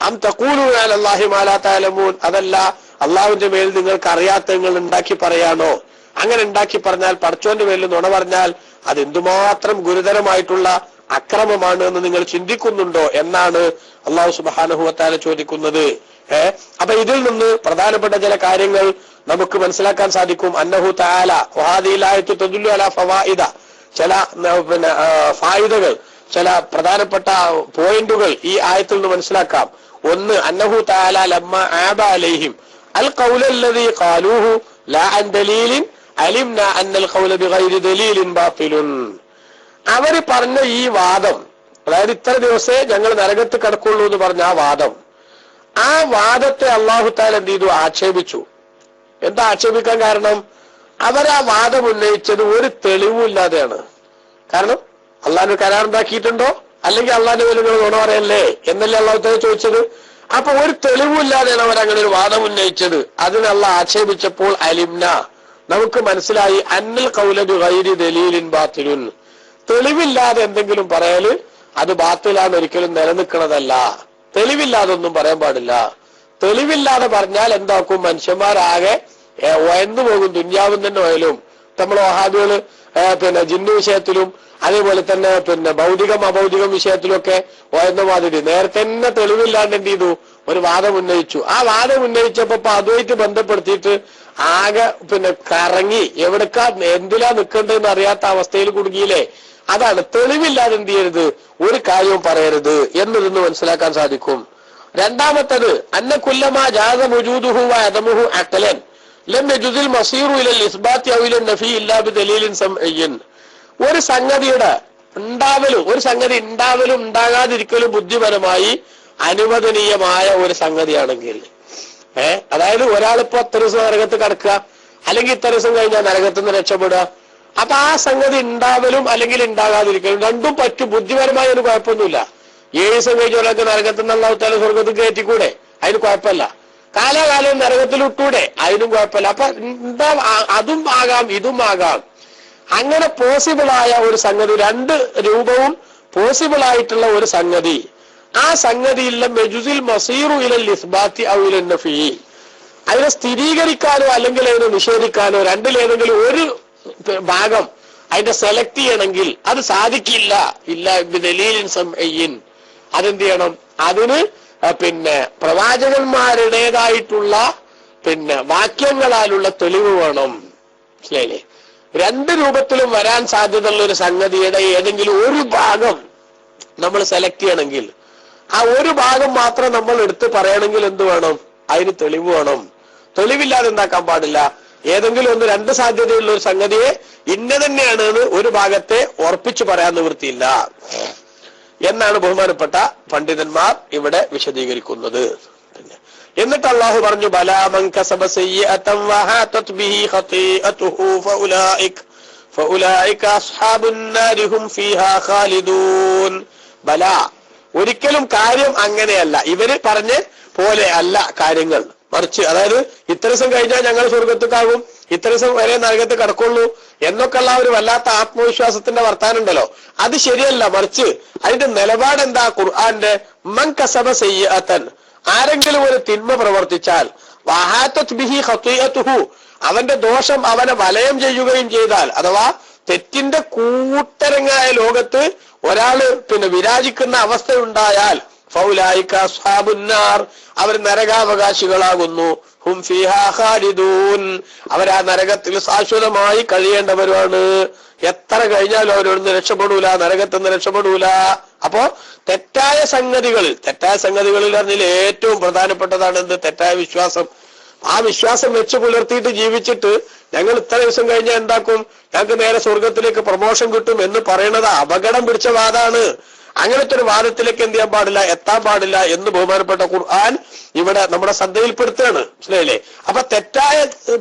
A: അം തഖൂലു അലല്ലാഹി മാ ലാ തഅലമൂൻ, അതല്ല അള്ളാഹുവിന്റെ മേൽ നിങ്ങൾക്ക് അറിയാത്ത നിങ്ങൾ ഉണ്ടാക്കി പറയാണോ? അങ്ങനെ ഉണ്ടാക്കി പറഞ്ഞാൽ, പടച്ചോന്റെ മേലിൽ നുണ പറഞ്ഞാൽ അത് എന്തുമാത്രം ഗുരുതരമായിട്ടുള്ള അക്രമമാണ് എന്ന് നിങ്ങൾ ചിന്തിക്കുന്നുണ്ടോ എന്നാണ് അള്ളാഹു സുബ്ഹാനഹു വ തആല ചോദിക്കുന്നത്. അപ്പൊ ഇതിൽ നിന്ന് പ്രധാനപ്പെട്ട ചില കാര്യങ്ങൾ നമുക്ക് മനസ്സിലാക്കാൻ സാധിക്കും. അന്നഹു തആല വഹാദിഹിൽ ആയത്തു തദുല്ലു അലാ ഫവായിദ, ചില പിന്നെ ഫായിദകൾ, ചില പ്രധാനപ്പെട്ട പോയിന്റുകൾ ഈ ആയത്തിൽ നിന്ന് മനസ്സിലാക്കാം. ഒന്ന്, അന്നഹു തആല ലമ്മ ആബ അലൈഹിം അൽ ഖൗല അല്ലദീ ഖാലൂഹു ലാ അൻ ദലീലിൻ അലിംനാ അന്നൽ ഖൗല ബിഗൈരി ദലീലിൻ ബാത്തിലുൻ. അവര് പറഞ്ഞ ഈ വാദം, അതായത് ഇത്ര ദിവസേ ഞങ്ങൾ നരകത്ത് കിടക്കുള്ളൂ എന്ന് പറഞ്ഞ ആ വാദത്തെ അല്ലാഹു തആല എന്ത് ചെയ്തു, ആക്ഷേപിച്ചു. എന്താ ആക്ഷേപിക്കാൻ കാരണം? അവരാ വാദം ഉന്നയിച്ചത് ഒരു തെളിവുമില്ലാതെയാണ്. കാരണം അള്ളാഹു കരാറുണ്ടാക്കിയിട്ടുണ്ടോ, അല്ലെങ്കിൽ അള്ളാഹിന്റെ പേര് നിങ്ങൾ നുണ പറയല്ലേ എന്നല്ലേ അള്ളാഹു തആല ചോദിച്ചത്. അപ്പൊ ഒരു തെളിവില്ലാതെയാണ് അവരങ്ങനെ ഒരു വാദം ഉന്നയിച്ചത്. അതിന് അള്ളാഹ് ആക്ഷേപിച്ചപ്പോൾ അലിംന, നമുക്ക് മനസ്സിലായി, അന്നൽ ഖൗല ബിഗൈരി ദലീലിൻ ബാത്തിലുൻ, തെളിവില്ലാതെ എന്തെങ്കിലും പറയല് അത് ബാത്തിലാണ്, ഒരിക്കലും നിലനിൽക്കണതല്ല. തെളിവില്ലാതെ ഒന്നും പറയാൻ പാടില്ല. തെളിവില്ലാതെ പറഞ്ഞാൽ എന്താക്കും, മനുഷ്യന്മാരാകെ ഒയന്നു പോകും. ദുന്യാവും തന്നെ ഓയലും. നമ്മൾ വഹാബികള് പിന്നെ ജിന്നു വിഷയത്തിലും അതേപോലെ തന്നെ പിന്നെ ഭൗതികം അഭൗതികം വിഷയത്തിലൊക്കെ ഒയന്ന മാതിരി നേരത്തെ തന്നെ തെളിവില്ലാണ്ട് എന്ത് ചെയ്തു, ഒരു വാദം ഉന്നയിച്ചു. ആ വാദം ഉന്നയിച്ചപ്പോ അതുമായിട്ട് ബന്ധപ്പെടുത്തിയിട്ട് ആകെ പിന്നെ കറങ്ങി എവിടേക്കാ എന്തിലാ നിൽക്കേണ്ടതെന്ന് അറിയാത്ത അവസ്ഥയിൽ കുടുങ്ങിയില്ലേ. അതാണ് തെളിവില്ലാതെ എന്ത് ചെയ്യരുത്, ഒരു കാര്യവും പറയരുത് എന്നതൊന്ന് മനസ്സിലാക്കാൻ സാധിക്കും. രണ്ടാമത്തത്, അന്ന കുല്ലമാ ജാസ വജൂദുഹു വ അദമുഹു അഖലൻ ലം യജുസിൽ മസീറു ഇലൽ ഇസ്ബാത്തി ഔ ഇലൻ നഫി ഇല്ലാ ബിദലീലിൻ സമഇയ്യൻ. ഒരു സംഗതിയുടെ ഉണ്ടാവലും ഒരു സംഗതി ഉണ്ടാവലും ഉണ്ടാകാതിരിക്കലും ബുദ്ധിപരമായി അനുവദനീയമായ ഒരു സംഗതിയാണെങ്കിൽ, അതായത് ഒരാളിപ്പോ 10 ദിവസം നരകത്ത് കിടക്കുക, അല്ലെങ്കിൽ ഇത്ര ദിവസം കഴിഞ്ഞാൽ നരകത്ത് നിന്ന് രക്ഷപ്പെടുക. അപ്പൊ ആ സംഗതി ഉണ്ടാവലും അല്ലെങ്കിൽ ഉണ്ടാകാതിരിക്കലും രണ്ടും പറ്റും. ബുദ്ധിപരമായ ഒരു കുഴപ്പമൊന്നുമില്ല. 7 ദിവസം കഴിഞ്ഞ ഒരാൾക്ക് നരകത്തിൽ നിന്ന് അല്ലാഹു തആല സ്വർഗ്ഗത്തിൽ കയറ്റിക്കൂടെ, അതിന് കുഴപ്പമില്ല. കാലാകാലം നരകത്തിൽ ഇട്ടൂടെ, അതിനും കുഴപ്പമില്ല. അപ്പൊ അതും ആകാം ഇതും ആകാം. അങ്ങനെ പോസിബിളായ ഒരു സംഗതി, 2 രൂപവും പോസിബിൾ ആയിട്ടുള്ള ഒരു സംഗതി, ആ സംഗതിയില്ല മെജുസിൽ മസീറു ഇലൽ ഇസ്ബാത്തി ഔ ഇലൻ നഫി, അതിനെ സ്ഥിരീകരിക്കാനോ അല്ലെങ്കിൽ അതിനെ നിഷേധിക്കാനോ രണ്ടിലേതെങ്കിലും ഒരു ഭാഗം അതിന്റെ സെലക്ട് ചെയ്യണമെങ്കിൽ അത് സാധിക്കില്ല. ഇല്ല ബിദലീലിൻ സമഇയ്യിൻ, അതെന്ത് ചെയ്യണം, അതിന് പിന്നെ പ്രവാചകന്മാരുടേതായിട്ടുള്ള പിന്നെ വാക്യങ്ങളാലുള്ള തെളിവ് വേണം. മനസ്സിലായില്ലേ? 2 രൂപത്തിലും വരാൻ സാധ്യതയുള്ള ഒരു സംഗതിയുടെ ഏതെങ്കിലും ഒരു ഭാഗം നമ്മൾ സെലക്ട് ചെയ്യണമെങ്കിൽ ആ ഒരു ഭാഗം മാത്രം നമ്മൾ എടുത്ത് പറയണമെങ്കിൽ എന്ത് വേണം? അതിന് തെളിവ് വേണം. തെളിവില്ലാതെ എന്താക്കാൻ പാടില്ല. ഏതെങ്കിലും ഒന്ന് രണ്ട് സാധ്യതയുള്ള ഒരു സംഗതിയെ ഇന്ന തന്നെയാണ് എന്ന് ഒരു ഭാഗത്തെ ഉറപ്പിച്ചു പറയാൻ നിവൃത്തിയില്ല എന്നാണ് ബഹുമാനപ്പെട്ട പണ്ഡിതന്മാർ ഇവിടെ വിശദീകരിക്കുന്നത്. എന്നിട്ട് അള്ളാഹു പറഞ്ഞു, ബലാ മൻ കസബ സയ്യിഅതൻ വഹാതത് ബിഹി ഖതീഅതുഹു ഫഉലൈക അസ്ഹാബുൻ നാരി ഹും ഫീഹാ ഖാലിദൂൻ. ബലാ, ഒരിക്കലും കാര്യം അങ്ങനെയല്ല. ഇവര് പറഞ്ഞ പോലെ അല്ല കാര്യങ്ങൾ. മറിച്ച് അതായത് ഇത്ര ദിവസം കഴിഞ്ഞാൽ ഞങ്ങൾ സ്വർഗത്തേക്കാകും, ഇത്ര ദിവസം വരെ നരകത്ത് കിടക്കുള്ളൂ എന്നൊക്കെ ഉള്ള ഒരു വല്ലാത്ത ആത്മവിശ്വാസത്തിന്റെ വർത്താനം ഉണ്ടല്ലോ, അത് ശരിയല്ല. മറിച്ച് അതിന്റെ നിലപാട് എന്താ? ഖുർആന്റെ മൻ കസബ സയ്യിഅതൻ, ആരെങ്കിലും ഒരു തിന്മ പ്രവർത്തിച്ചാൽ, വഹാതത് ബിഹി ഖതീഅതുഹു, അവന്റെ ദോഷം അവനെ വലയം ചെയ്യുകയും ചെയ്താൽ, അഥവാ തെറ്റിന്റെ കൂട്ടരങ്ങായ ലോകത്ത് ഒരാള് വിരാജിക്കുന്ന അവസ്ഥയുണ്ടായാൽ, ഫൗലൈക അസ്ഹാബുന്നാർ, അവർ നരകാവകാശികളാകുന്നു. ഹും ഫീഹാ ഖാലിദൂൻ, അവർ ആ നരകത്തിൽ ശാശ്വതമായി കഴിയേണ്ടവരാണ്. എത്ര കഴിഞ്ഞാലും അവരൊന്ന് രക്ഷപ്പെടൂല, നരകത്തുനിന്ന് രക്ഷപ്പെടൂല. അപ്പോ തെറ്റായ സംഗതികളിൽ അതിൽ ഏറ്റവും പ്രധാനപ്പെട്ടതാണ് എന്ത്? തെറ്റായ വിശ്വാസം. ആ വിശ്വാസം വെച്ച് പുലർത്തിയിട്ട് ജീവിച്ചിട്ട് ഞങ്ങൾ ഇത്ര ദിവസം കഴിഞ്ഞാൽ എന്താക്കും, ഞങ്ങൾക്ക് നേരെ സ്വർഗത്തിലേക്ക് പ്രമോഷൻ കിട്ടും എന്ന് പറയുന്നത് അപകടം പിടിച്ച വാദാണ്. അങ്ങനത്തെ ഒരു വാദത്തിലേക്ക് എന്ത് ചെയ്യാൻ പാടില്ല, എത്താൻ പാടില്ല എന്ന് ബഹുമാനപ്പെട്ട ഖുർആൻ ഇവിടെ നമ്മുടെ ശ്രദ്ധയിൽപ്പെടുത്തുകയാണ്. മനസ്സിലായില്ലേ? അപ്പൊ തെറ്റായ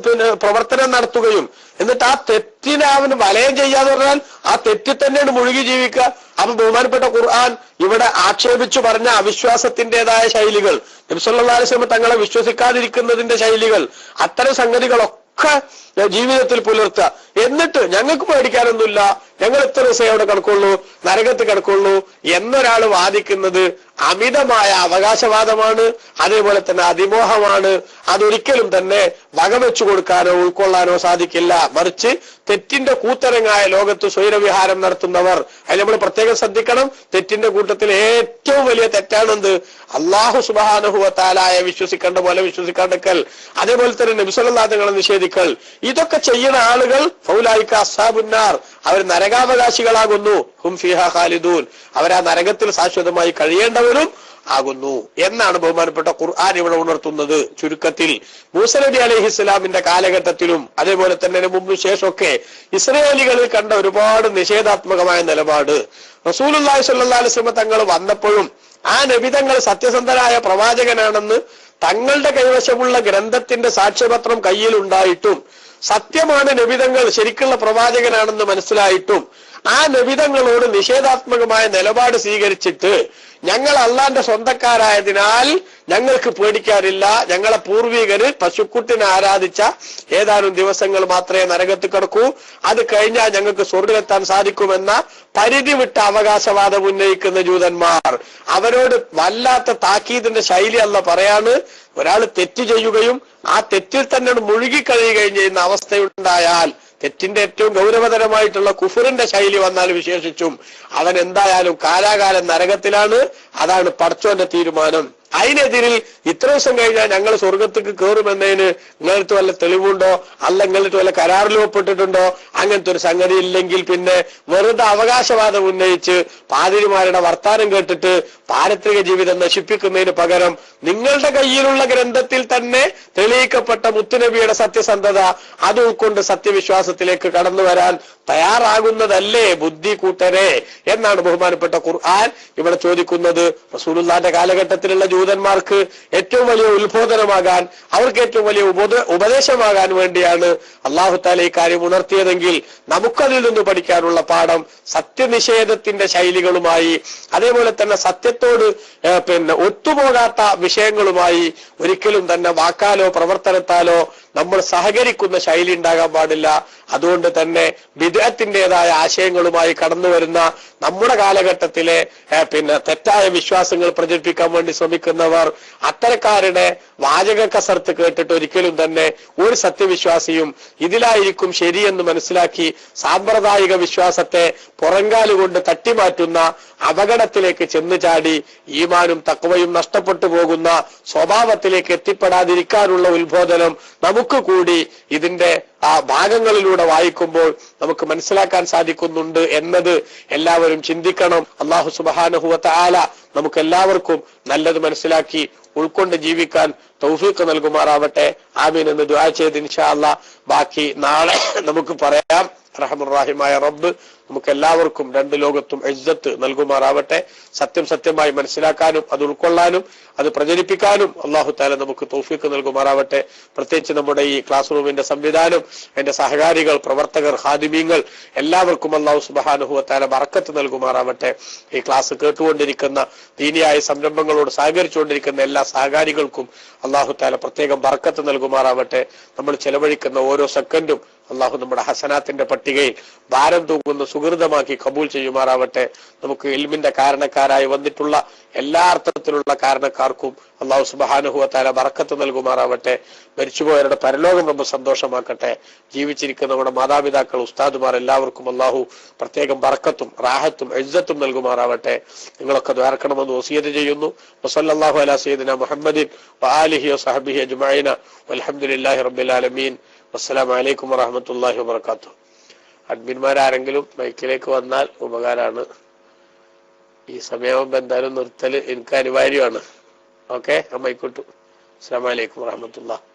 A: പ്രവർത്തനം നടത്തുകയും എന്നിട്ട് ആ തെറ്റിനെ അവന് വലയം ചെയ്യാന്ന് പറഞ്ഞാൽ ആ തെറ്റിൽ തന്നെയാണ് മുഴുകി ജീവിക്കുക. അപ്പൊ ബഹുമാനപ്പെട്ട ഖുർആൻ ഇവിടെ ആക്ഷേപിച്ചു പറഞ്ഞ അവിശ്വാസത്തിന്റേതായ ശൈലികൾ, നബി സല്ലല്ലാഹു അലൈഹി വസല്ലം തങ്ങളെ വിശ്വസിക്കാതിരിക്കുന്നതിന്റെ ശൈലികൾ, അത്തരം സംഗതികളൊക്കെ ജീവിതത്തിൽ പുലർത്തുക. എന്നിട്ട് ഞങ്ങൾക്ക് പേടിക്കാനൊന്നുമില്ല, ഞങ്ങൾ ഇത്ര ദിവസം അവിടെ കിടക്കുള്ളൂ, നരകത്ത് കിടക്കുള്ളൂ എന്നൊരാൾ വാദിക്കുന്നത് അമിതമായ അവകാശവാദമാണ്. അതേപോലെ തന്നെ അതിമോഹമാണ്. അതൊരിക്കലും തന്നെ വകവെച്ചു കൊടുക്കാനോ ഉൾക്കൊള്ളാനോ സാധിക്കില്ല. മറിച്ച് തെറ്റിന്റെ കൂത്തരങ്ങായ ലോകത്ത് സ്വൈരവിഹാരം നടത്തുന്നവർ, അതിൽ നമ്മൾ പ്രത്യേകം ശ്രദ്ധിക്കണം. തെറ്റിന്റെ കൂട്ടത്തിൽ ഏറ്റവും വലിയ തെറ്റാണെന്ത്? അല്ലാഹു സുബ്ഹാനഹു വ തആലയെ വിശ്വസിക്കേണ്ട പോലെ വിശ്വസിക്കാണ്ടിരിക്കൽ, അതേപോലെ തന്നെ നബി സല്ലല്ലാഹു അലൈഹി വസല്ലം നിഷേധിക്കൽ. ഇതൊക്കെ ചെയ്യുന്ന ആളുകൾ ഫൗലൈക അസ്ഹാബുന്നാർ, അവർ നരകാവകാശികളാകുന്നു. ഹും ഫീഹാ ഖാലിദൂൻ, അവർ ആ നരകത്തിൽ ശാശ്വതമായി കഴിയേണ്ടവരും ആകുന്നു എന്നാണ് ബഹുമാനപ്പെട്ട ഖുർആൻ ഇവിടെ ഉണർത്തുന്നത്. ചുരുക്കത്തിൽ മൂസ നബി അലൈഹിസ്സലാമിന്റെ കാലഘട്ടത്തിലും അതേപോലെ തന്നെ മുമ്പ് ശേഷമൊക്കെ ഇസ്രായേലികളിൽ കണ്ട ഒരുപാട് നിഷേധാത്മകമായ നിലപാട് റസൂലുള്ളാഹി സ്വല്ലല്ലാഹു അലൈഹി വസല്ലം തങ്ങൾ വന്നപ്പോഴും ആ നബി തങ്ങൾ സത്യസന്ധനായ പ്രവാചകനാണെന്ന് തങ്ങളുടെ കൈവശമുള്ള ഗ്രന്ഥത്തിന്റെ സാക്ഷ്യപത്രം കയ്യിലുണ്ടായിട്ടും, സത്യമാണ് നബിതങ്ങൾ ശരിക്കുള്ള പ്രവാചകനാണെന്ന് മനസ്സിലായിട്ടും ആ നബിതങ്ങളോട് നിഷേധാത്മകമായ നിലപാട് സ്വീകരിച്ചിട്ട് ഞങ്ങൾ അള്ളാന്റെ സ്വന്തക്കാരായതിനാൽ ഞങ്ങൾക്ക് പേടിക്കാറില്ല, ഞങ്ങളെ പൂർവികര് പശുക്കുട്ടിനെ ആരാധിച്ച ഏതാനും ദിവസങ്ങൾ മാത്രമേ നരകത്ത് കിടക്കൂ, അത് കഴിഞ്ഞാൽ ഞങ്ങൾക്ക് സ്വർഗ്ഗത്തിലെത്താൻ സാധിക്കുമെന്ന പരിധി വിട്ട അവകാശവാദം ഉന്നയിക്കുന്ന ജൂതന്മാർ, അവരോട് വല്ലാത്ത താക്കീതിന്റെ ശൈലി അല്ല പറയാണ്. ഒരാൾ തെറ്റ് ചെയ്യുകയും ആ തെറ്റിൽ തന്നെ മുഴുകിക്കഴിയുകയും ചെയ്യുന്ന അവസ്ഥയുണ്ടായാൽ, തെറ്റിന്റെ ഏറ്റവും ഗൗരവതരമായിട്ടുള്ള കുഫറിന്റെ ശൈലി വന്നാൽ വിശേഷിച്ചും അവൻ എന്തായാലും കാലാകാലം നരകത്തിലാണ്. അതാണ് പടച്ചോന്റെ തീരുമാനം. അതിനെതിരിൽ ഇത്ര ദിവസം കഴിഞ്ഞാൽ ഞങ്ങൾ സ്വർഗത്തേക്ക് കയറുമെന്നതിന് നിങ്ങൾക്ക് വല്ല തെളിവുണ്ടോ, അല്ല നിങ്ങൾക്ക് വല്ല കരാറിൽ ഒപ്പിട്ടിട്ടുണ്ടോ? അങ്ങനത്തെ ഒരു സംഗതി ഇല്ലെങ്കിൽ പിന്നെ വെറുതെ അവകാശവാദം ഉന്നയിച്ച് പാതിരിമാരുടെ വർത്താനം കേട്ടിട്ട് പാരത്രിക ജീവിതം നശിപ്പിക്കുന്നതിന് പകരം നിങ്ങളുടെ കയ്യിലുള്ള ഗ്രന്ഥത്തിൽ തന്നെ തെളിയിക്കപ്പെട്ട മുത്തുനബിയുടെ സത്യസന്ധത അത് ഉൾക്കൊണ്ട് സത്യവിശ്വാസത്തിലേക്ക് കടന്നു വരാൻ തയ്യാറാകുന്നതല്ലേ ബുദ്ധി കൂട്ടരെ എന്നാണ് ബഹുമാനപ്പെട്ട ഖുർആൻ ഇവിടെ ചോദിക്കുന്നത്. റസൂലുള്ളാഹിന്റെ കാലഘട്ടത്തിലുള്ള ജൂതന്മാർക്ക് ഏറ്റവും വലിയ ഉത്ബോധനമാകാൻ, അവർക്ക് ഏറ്റവും വലിയ ഉപദേശമാകാൻ വേണ്ടിയാണ് അല്ലാഹു തആല ഈ കാര്യം ഉണർത്തിയതെങ്കിൽ നമുക്കതിൽ നിന്ന് പഠിക്കാനുള്ള പാഠം സത്യനിഷേധത്തിന്റെ ശൈലികളുമായി അതേപോലെ തന്നെ സത്യത്തോട് ഒത്തുപോകാത്ത വിഷയങ്ങളുമായി ഒരിക്കലും തന്നെ വാക്കാലോ പ്രവർത്തനത്താലോ നമ്മൾ സഹകരിക്കുന്ന ശൈലി ഉണ്ടാകാൻ പാടില്ല. അതുകൊണ്ട് തന്നെ ബിദ്അത്തിൻ്റെതായ ആശയങ്ങളുമായി കടന്നു വരുന്ന നമ്മുടെ കാലഘട്ടത്തിലെ തെറ്റായ വിശ്വാസങ്ങൾ പ്രചരിപ്പിക്കാൻ വേണ്ടി ശ്രമിക്കുന്നവർ, അത്തരക്കാരുടെ വാചക കസർത്ത് കേട്ടിട്ട് ഒരിക്കലും തന്നെ ഒരു സത്യവിശ്വാസിയും ഇതിലായിരിക്കും ശരിയെന്ന് മനസ്സിലാക്കി സാമ്പ്രദായിക വിശ്വാസത്തെ പുറങ്കാലുകൊണ്ട് തട്ടിമാറ്റുന്ന അപകടത്തിലേക്ക് ചെന്നു ചാടി ഈമാനും തഖ്വയും നഷ്ടപ്പെട്ടു പോകുന്ന സ്വഭാവത്തിലേക്ക് എത്തിപ്പെടാതിരിക്കാനുള്ള ഉത്ബോധനം നമുക്ക് കൂടി ഇതിന്റെ ആ ഭാഗങ്ങളിലൂടെ വായിക്കുമ്പോൾ നമുക്ക് മനസ്സിലാക്കാൻ സാധിക്കുന്നുണ്ട് എന്നത് എല്ലാവരും ചിന്തിക്കണം. അല്ലാഹു സുബ്ഹാനഹു വ തആല നമുക്ക് എല്ലാവർക്കും നല്ലത് മനസ്സിലാക്കി ഉൾക്കൊണ്ട് ജീവിക്കാൻ തൗഫീഖ് നൽകുമാറാവട്ടെ. ആമീൻ എന്ന് ദുആ ചെയ്ത് ഇൻഷാ അല്ലാഹ് ബാക്കി നാളെ നമുക്ക് പറയാം. റഹ്മാനുർ-റഹീമായ റബ്ബ് നമുക്ക് എല്ലാവർക്കും രണ്ട് ലോകത്തും ഇസ്സത്ത് നൽകുമാറാവട്ടെ. സത്യം സത്യമായി മനസ്സിലാക്കാനും അത് ഉൾക്കൊള്ളാനും അത് പ്രചരിപ്പിക്കാനും അല്ലാഹു തആല നമുക്ക് തൗഫീഖ് നൽകുമാറാവട്ടെ. പ്രത്യേകിച്ച് നമ്മുടെ ഈ ക്ലാസ് റൂമിന്റെ സംവിധാനം, എന്റെ സഹകാരികൾ, പ്രവർത്തകർ, ഖാദിമീങ്ങൾ എല്ലാവർക്കും അല്ലാഹു സുബ്ഹാനഹു വ തആല ബറക്കത്ത് നൽകുമാറാവട്ടെ. ഈ ക്ലാസ് കേട്ടുകൊണ്ടിരിക്കുന്ന ദീനിയായ സംരംഭങ്ങളോട് സഹകരിച്ചുകൊണ്ടിരിക്കുന്ന എല്ലാ സഹകാരികൾക്കും അല്ലാഹു തആല പ്രത്യേകം ബറക്കത്ത് നൽകുമാറാവട്ടെ. നമ്മൾ ചെലവഴിക്കുന്ന ഓരോ സെക്കൻഡും അല്ലാഹു നമ്മുടെ ഹസനാത്തിന്റെ പട്ടികയിൽ ഭാരം തൂക്കുന്ന സുഹൃതമാക്കി കബൂൽ ചെയ്യുമാറാവട്ടെ. നമുക്ക് ഇൽമിന്റെ കാരണക്കാരായി വന്നിട്ടുള്ള എല്ലാ അർത്ഥത്തിലുള്ള കാരണക്കാർക്കും അല്ലാഹു സുബ്ഹാനഹു വ തആല ബറക്കത്ത് നൽകുമാറാവട്ടെ. മരിച്ചുപോയവരുടെ പരലോകം റബ്ബ് സന്തോഷമാക്കട്ടെ. ജീവിച്ചിരിക്കുന്ന നമ്മുടെ മാതാപിതാക്കൾ, ഉസ്താദുമാർ എല്ലാവർക്കും അല്ലാഹു പ്രത്യേകം ബറക്കത്തും റാഹത്തും ഇസ്സത്തും നൽകുമാറാവട്ടെ. നിങ്ങളൊക്കെ ദ്വാരക്കണമെന്ന് വസിയത്ത് ചെയ്യുന്നു. വസല്ലല്ലാഹു അലാ സയ്യിദിനാ മുഹമ്മദിൻ വആലിഹി വസഹ്ബിഹി അജ്മഈന വൽഹംദുലില്ലാഹി റബ്ബിൽ ആലമീൻ. അസ്സലാമു അലൈക്കും വറഹ്മത്തുള്ളാഹി വബറകാതുഹു. അഡ്മിന്മാരാരെങ്കിലും മൈക്കിലേക്ക് വന്നാൽ ഉപകാരമാണ്. ഈ സമയമാകുമ്പോൾ എന്തായാലും നിർത്തൽ എനിക്ക് അനിവാര്യമാണ്. ഓക്കെ, മൈക്കോട്ടു. അസ്സലാമു അലൈക്കും വറഹ്മത്തുള്ളാഹി.